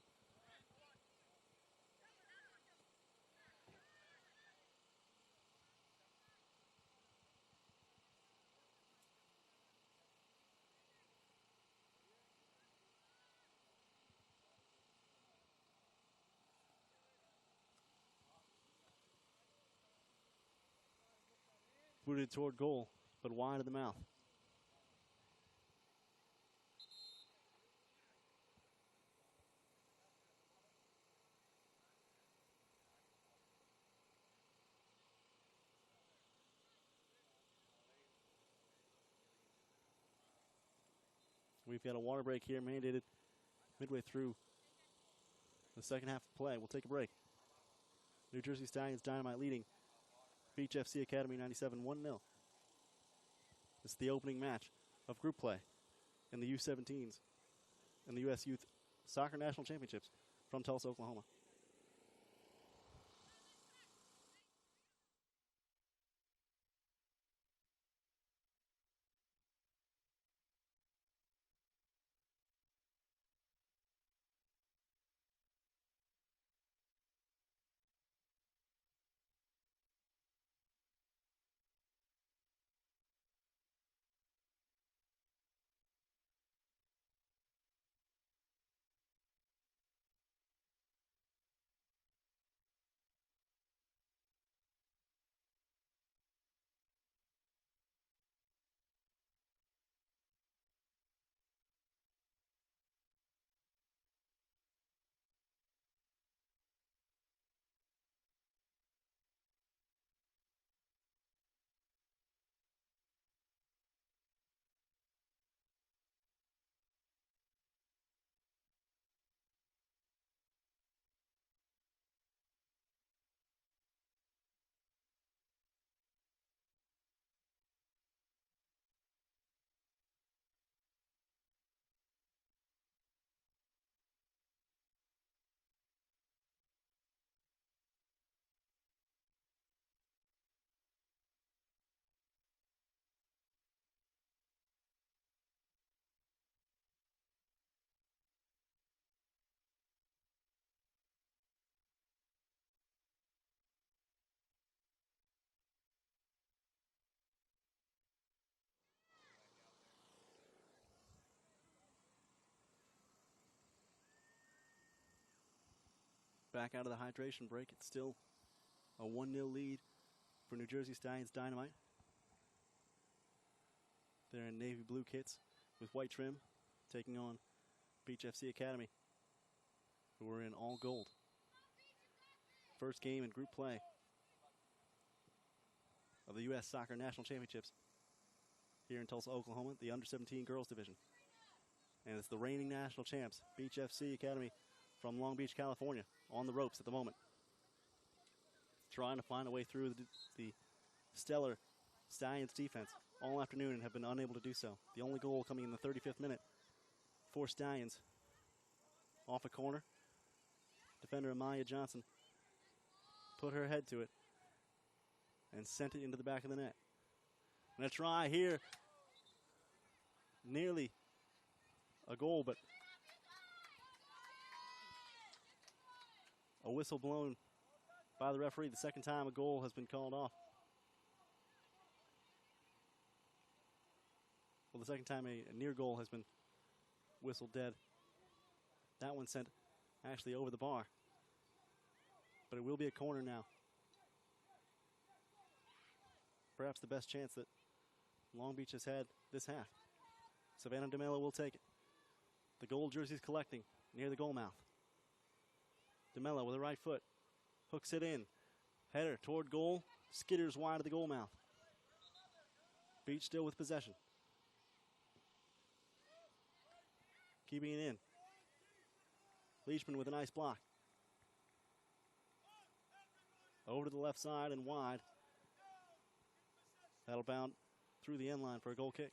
A: Booted toward goal, but wide of the mouth. We've got a water break here mandated midway through the second half of play. We'll take a break. New Jersey Stallions Dynamite leading Beach FC Academy 97 1-0. This is the opening match of group play in the U17s and the U.S. Youth Soccer National Championships from Tulsa, Oklahoma. back out of the hydration break. It's still a 1-0 lead for New Jersey Stallions Dynamite. They're in navy blue kits with white trim, taking on Beach FC Academy, who are in all gold. First game in group play of the U.S. Soccer National Championships here in Tulsa, Oklahoma, the under-17 girls division. And it's the reigning national champs, Beach FC Academy from Long Beach, California, on the ropes at the moment. Trying to find a way through the stellar Stallions defense all afternoon and have been unable to do so. The only goal coming in the 35th minute for Stallions. Off a corner, defender Amaya Johnson put her head to it and sent it into the back of the net. And a try here, nearly a goal, but a whistle blown by the referee. The second time a goal has been called off. Well, the second time a near goal has been whistled dead. That one sent actually over the bar. But it will be a corner now. Perhaps the best chance that Long Beach has had this half. Savannah DeMello will take it. The gold jersey's collecting near the goal mouth. DeMello with the right foot. Hooks it in. Header toward goal. Skitters wide of the goal mouth. Beach still with possession. Keeping it in. Leachman with a nice block. Over to the left side and wide. That'll bound through the end line for a goal kick.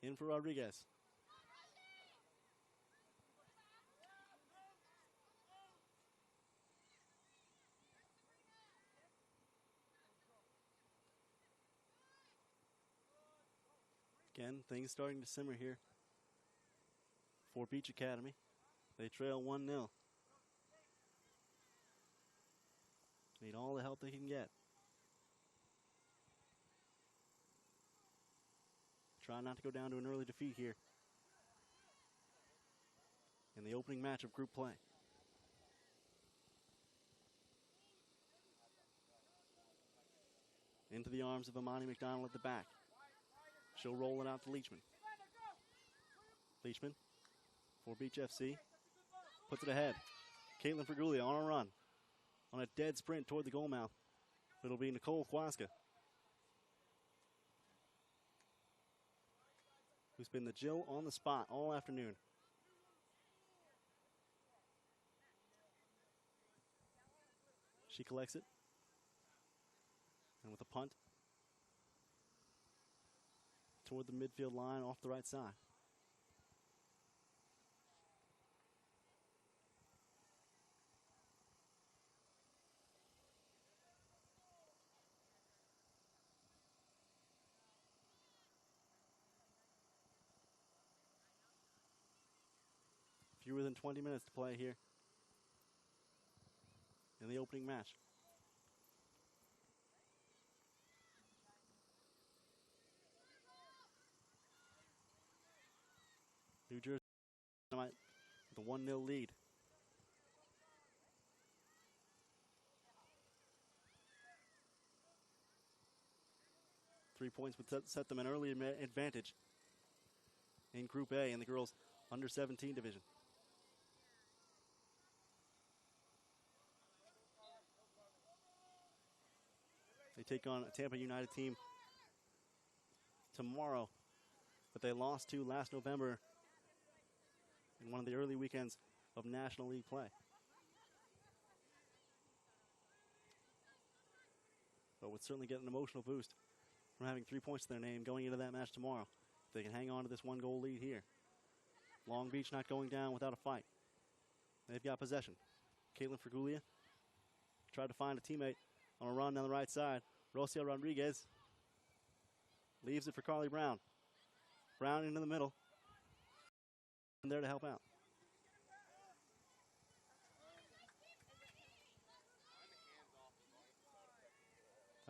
A: In for Rodriguez. Again, things starting to simmer here for Beach Academy. They trail 1-0. Need all the help they can get. Try not to go down to an early defeat here in the opening match of group play. Into the arms of Amani McDonald at the back. She'll roll it out to Leachman. Leachman for Beach FC. Puts it ahead. Caitlin Fergulia on a run. On a dead sprint toward the goal mouth. It'll be Nicole Kwaska, who's been the Jill on the spot all afternoon. She collects it. And with a punt toward the midfield line off the right side. Fewer than 20 minutes to play here in the opening match. New Jersey with a 1-0 lead. Three points would set them an early advantage in Group A in the girls' under-17 division. They take on a Tampa United team tomorrow that they lost to last November in one of the early weekends of National League play. But would certainly get an emotional boost from having 3 points to their name going into that match tomorrow. If they can hang on to this 1-goal lead here. Long Beach not going down without a fight. They've got possession. Caitlin Fergulia tried to find a teammate On a run down the right side, Rocio Rodriguez leaves it for Carly Brown. Brown into the middle. And there to help out.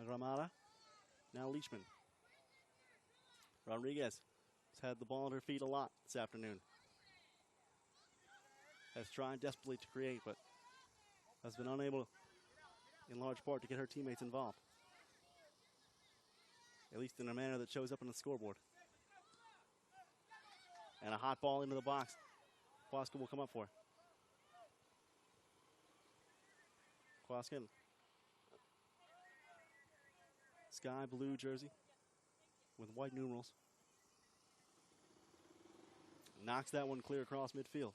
A: Agramada. Now Leachman. Rodriguez has had the ball at her feet a lot this afternoon. Has tried desperately to create, but has been unable, in large part, to get her teammates involved. At least in a manner that shows up on the scoreboard. And a hot ball into the box. Kwaska will come up for. Kwaska. Sky blue jersey with white numerals. Knocks that one clear across midfield.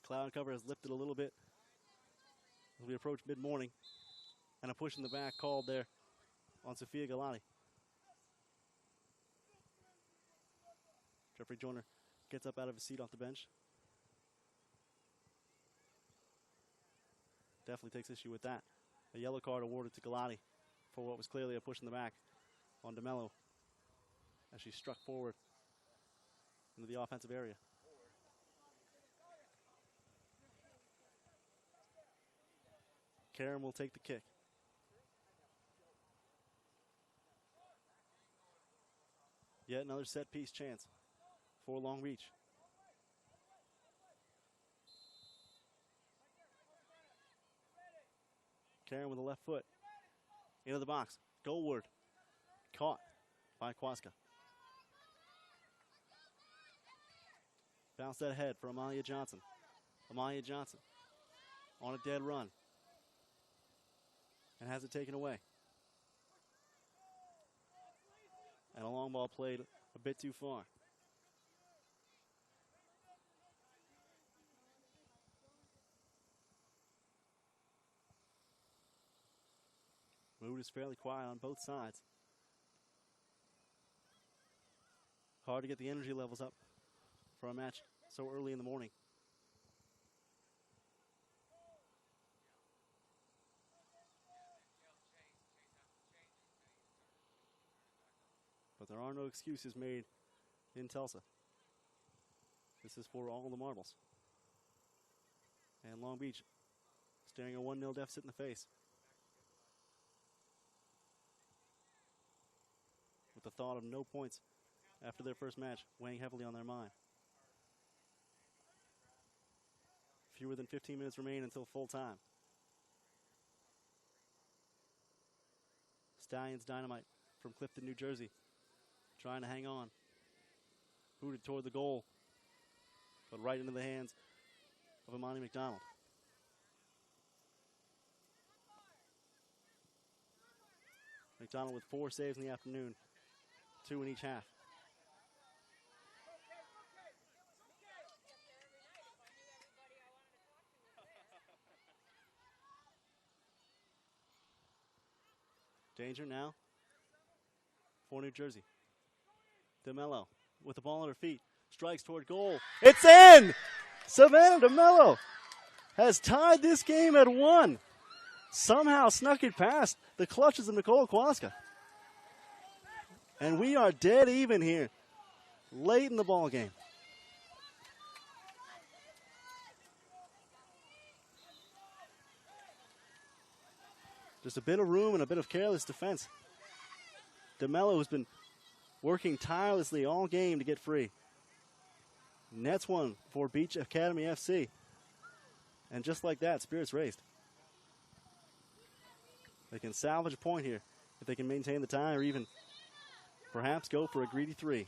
A: Cloud cover has lifted a little bit as we approach mid-morning. And a push in the back called there on Sophia Galati. Jeffrey Joyner gets up out of his seat off the bench. Definitely takes issue with that. A yellow card awarded to Galati for what was clearly a push in the back on DeMello as she struck forward into the offensive area. Karen will take the kick. Yet another set piece chance for Long Beach. Karen with the left foot into the box. Goalward. Caught by Kwaska. Bounce that ahead for Amalia Johnson. Amalia Johnson on a dead run. And has it taken away. And a long ball played a bit too far. Mood is fairly quiet on both sides. Hard to get the energy levels up for a match so early in the morning. But there are no excuses made in Tulsa. This is for all the marbles. And Long Beach staring a 1-0 deficit in the face. With the thought of no points after their first match weighing heavily on their mind. Fewer than 15 minutes remain until full time. Stallions Dynamite from Clifton, New Jersey, trying to hang on. Booted toward the goal, but right into the hands of Imani McDonald. McDonald with 4 saves in the afternoon, 2 in each half. Danger now for New Jersey. DeMello with the ball on her feet, strikes toward goal. It's in! Savannah DeMello has tied this game at 1. Somehow snuck it past the clutches of Nicole Kwaska. And we are dead even here, late in the ball game. Just a bit of room and a bit of careless defense. DeMello has been working tirelessly all game to get free. Nets one for Beach Academy FC. And just like that, spirits raised. They can salvage a point here if they can maintain the tie or even perhaps go for a greedy 3.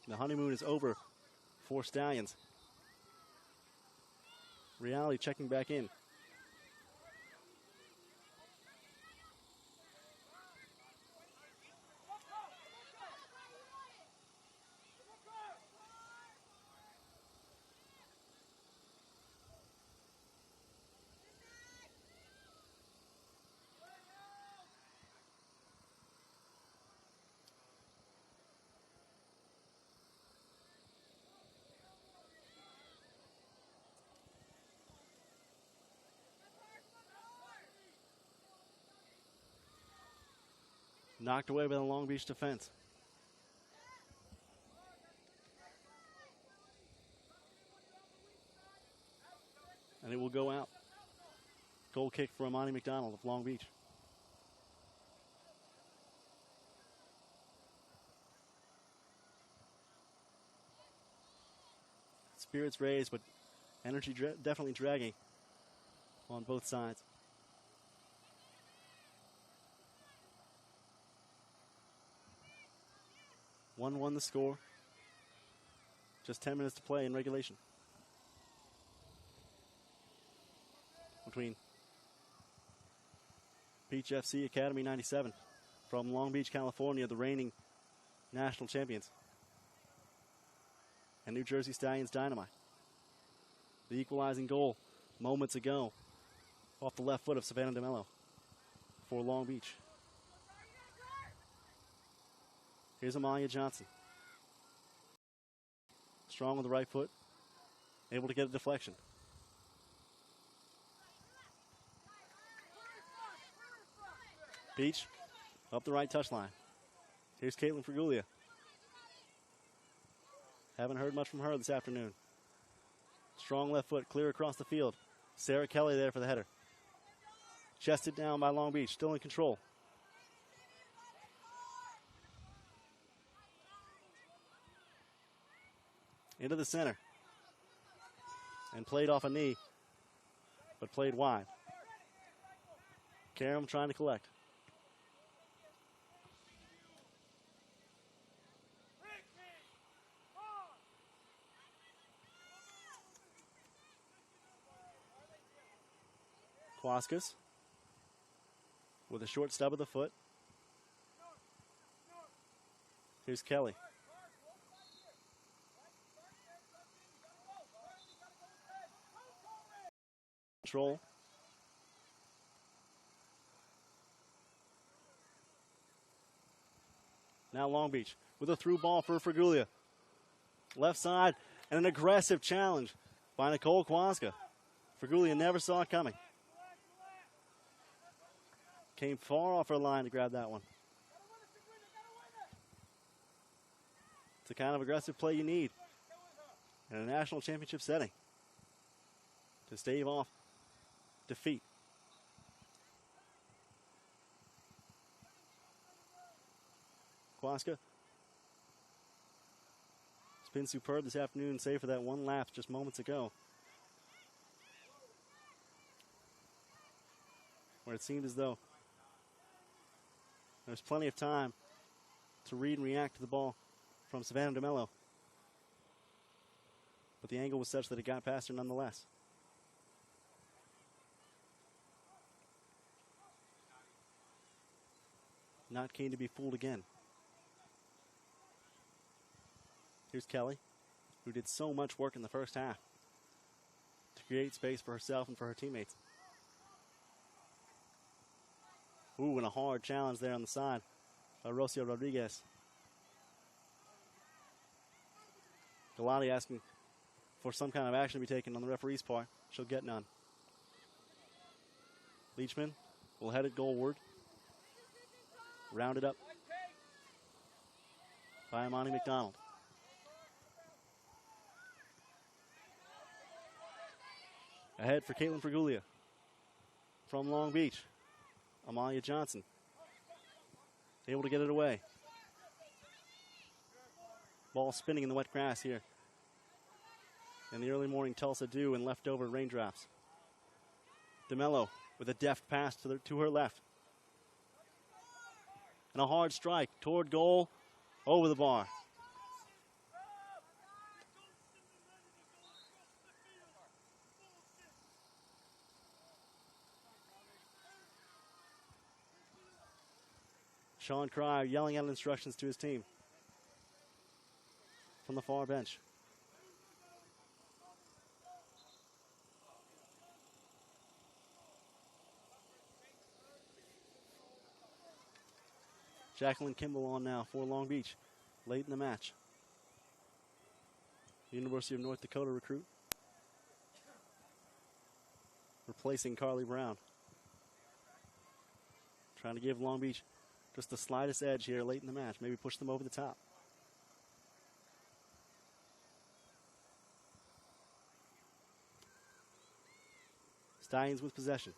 A: The honeymoon is over for Stallions. Reality checking back in. Knocked away by the Long Beach defense. And it will go out. Goal kick for Amani McDonald of Long Beach. Spirits raised, but energy definitely dragging on both sides. 1-1 the score. Just 10 minutes to play in regulation. Between Beach FC Academy 97 from Long Beach, California, the reigning national champions, and New Jersey Stallions Dynamite. The equalizing goal moments ago off the left foot of Savannah DeMello for Long Beach. Here's Amalia Johnson. Strong on the right foot, able to get a deflection. Beach up the right touchline. Here's Caitlin Frigulia. Haven't heard much from her this afternoon. Strong left foot, clear across the field. Sarah Kelly there for the header. Chested down by Long Beach, still in control. Into the center. And played off a knee, but played wide. Karam trying to collect. Quaskas with a short stub of the foot. Here's Kelly. Control. Now Long Beach with a through ball for Frigulia. Left side and an aggressive challenge by Nicole Quaska. Frigulia never saw it coming. Came far off her line to grab that one. It's the kind of aggressive play you need in a national championship setting to stave off defeat. Quaska has been superb this afternoon, save for that one lapse just moments ago, where it seemed as though there's plenty of time to read and react to the ball from Savannah DeMello. But the angle was such that it got past her nonetheless. Not keen to be fooled again. Here's Kelly, who did so much work in the first half to create space for herself and for her teammates. Ooh, and a hard challenge there on the side by Rocio Rodriguez. Galati asking for some kind of action to be taken on the referee's part. She'll get none. Leachman will head it goalward. Rounded up by Amani McDonald. Ahead for Caitlin Frigulia from Long Beach. Amalia Johnson able to get it away. Ball spinning in the wet grass here in the early morning Tulsa dew and leftover raindrops. DeMello with a deft pass to her left. And a hard strike toward goal, over the bar. Sean Cryer yelling out instructions to his team from the far bench. Jacqueline Kimball on now for Long Beach, late in the match. University of North Dakota recruit, replacing Carly Brown. Trying to give Long Beach just the slightest edge here late in the match. Maybe push them over the top. Stallions with possession.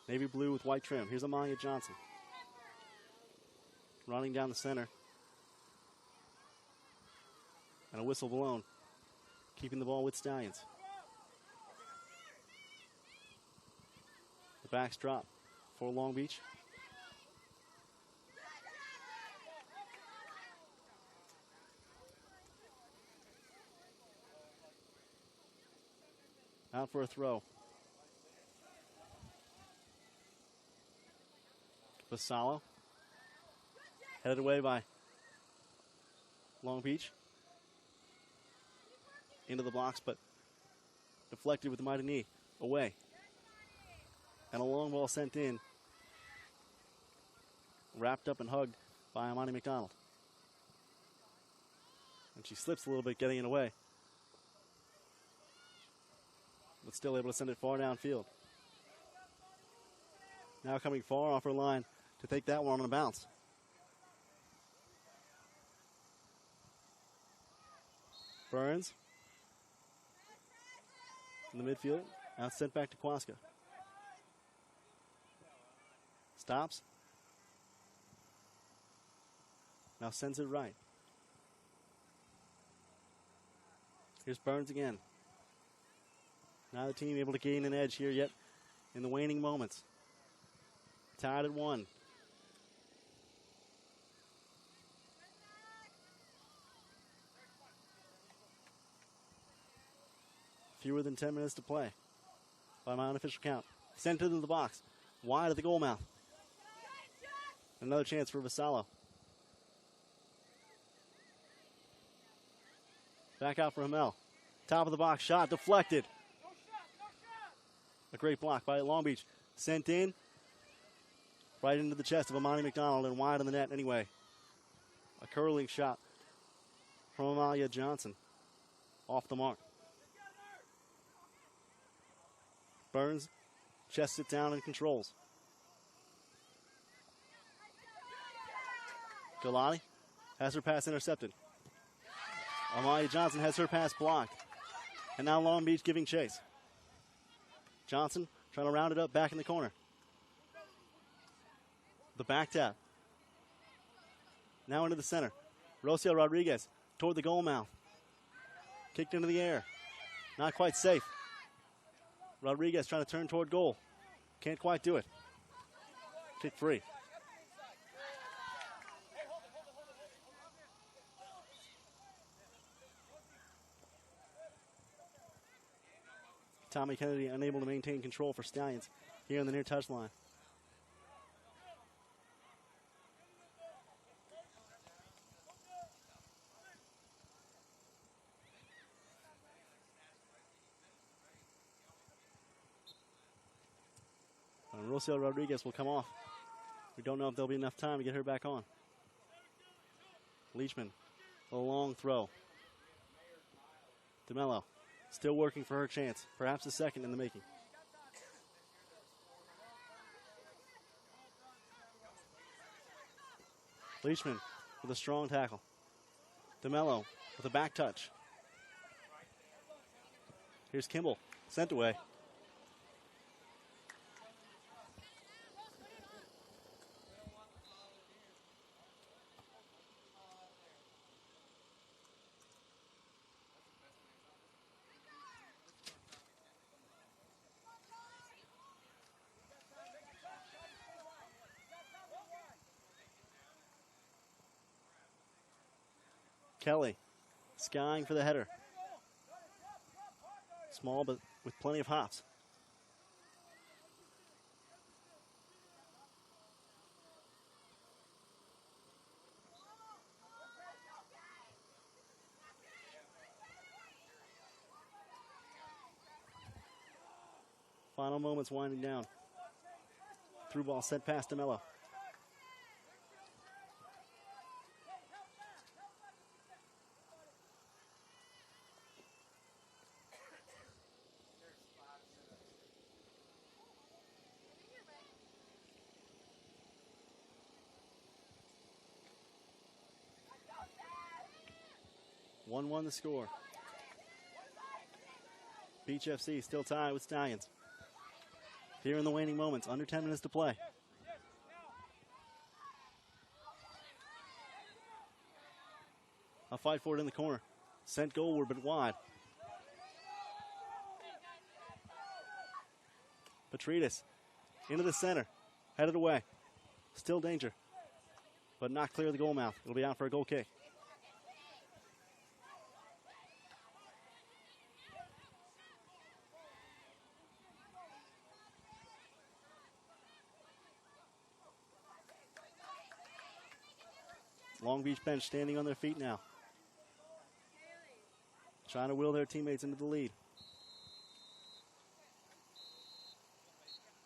A: Navy blue with white trim. Here's Amalia Johnson. Running down the center. And a whistle blown. Keeping the ball with Stallions. The backs drop for Long Beach. Out for a throw. Vassallo. Headed away by Long Beach. Into the blocks, but deflected with the mighty knee. Away. And a long ball sent in. Wrapped up and hugged by Amani McDonald. And she slips a little bit getting it away. But still able to send it far downfield. Now coming far off her line to take that one on a bounce. Burns. In the midfield. Now sent back to Kwaska. Stops. Now sends it right. Here's Burns again. Neither team able to gain an edge here yet in the waning moments. Tied at 1. Fewer than 10 minutes to play by my unofficial count. Sent into the box. Wide of the goal mouth. Another chance for Vassallo. Back out for Hamel. Top of the box shot deflected. A great block by Long Beach. Sent in. Right into the chest of Amani McDonald and wide on the net anyway. A curling shot from Amalia Johnson. Off the mark. Burns chests it down and controls. Galati has her pass intercepted. Amalia Johnson has her pass blocked. And now Long Beach giving chase. Johnson trying to round it up back in the corner. The back tap. Now into the center. Rocio Rodriguez toward the goal mouth. Kicked into the air. Not quite safe. Rodriguez trying to turn toward goal. Can't quite do it. Kick free. Tommy Kennedy unable to maintain control for Stallions here on the near touchline. And Rocio Rodriguez will come off. We don't know if there'll be enough time to get her back on. Leachman, a long throw. DeMello. Still working for her chance. Perhaps a second in the making. Leachman with a strong tackle. DeMello with a back touch. Here's Kimball. Sent away. Kelly, skying for the header. Small, but with plenty of hops. Final moments winding down. Through ball sent past DeMello. 1-1 the score. Beach FC still tied with Stallions. Here in the waning moments, under 10 minutes to play. A fight for it in the corner. Sent goalward, but wide. Petrides into the center. Headed away. Still danger, but not clear of the goal mouth. It'll be out for a goal kick. Long Beach bench standing on their feet now, trying to will their teammates into the lead.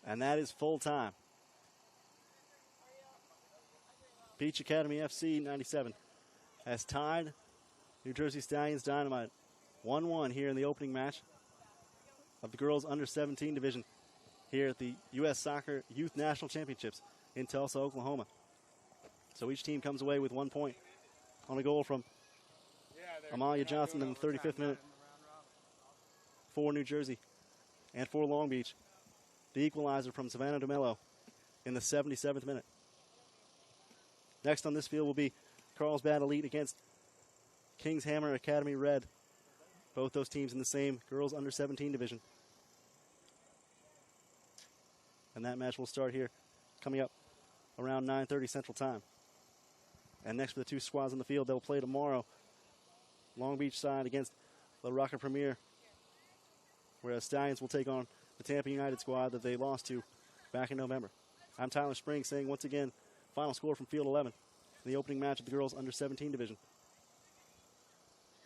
A: And that is full time. Beach Academy FC 97 has tied New Jersey Stallions Dynamite 1-1 here in the opening match of the girls under 17 division here at the U.S. Soccer Youth National Championships in Tulsa, Oklahoma. So each team comes away with 1 point on a goal from Amalia Johnson in the 35th minute for New Jersey and for Long Beach. The equalizer from Savannah DeMello in the 77th minute. Next on this field will be Carlsbad Elite against Kings Hammer Academy Red. Both those teams in the same girls under 17 division. And that match will start here coming up around 9:30 Central Time. And next for the two squads on the field, they'll play tomorrow. Long Beach side against La Rocca Premier, whereas Stallions will take on the Tampa United squad that they lost to back in November. I'm Tyler Springs saying once again, final score from Field 11 in the opening match of the girls under 17 division.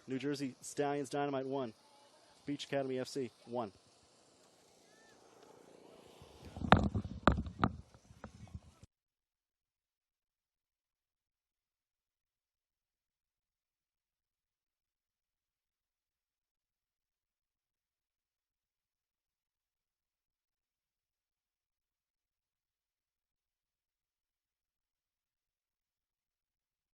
A: New Jersey Stallions Dynamite 1, Beach Academy FC 1.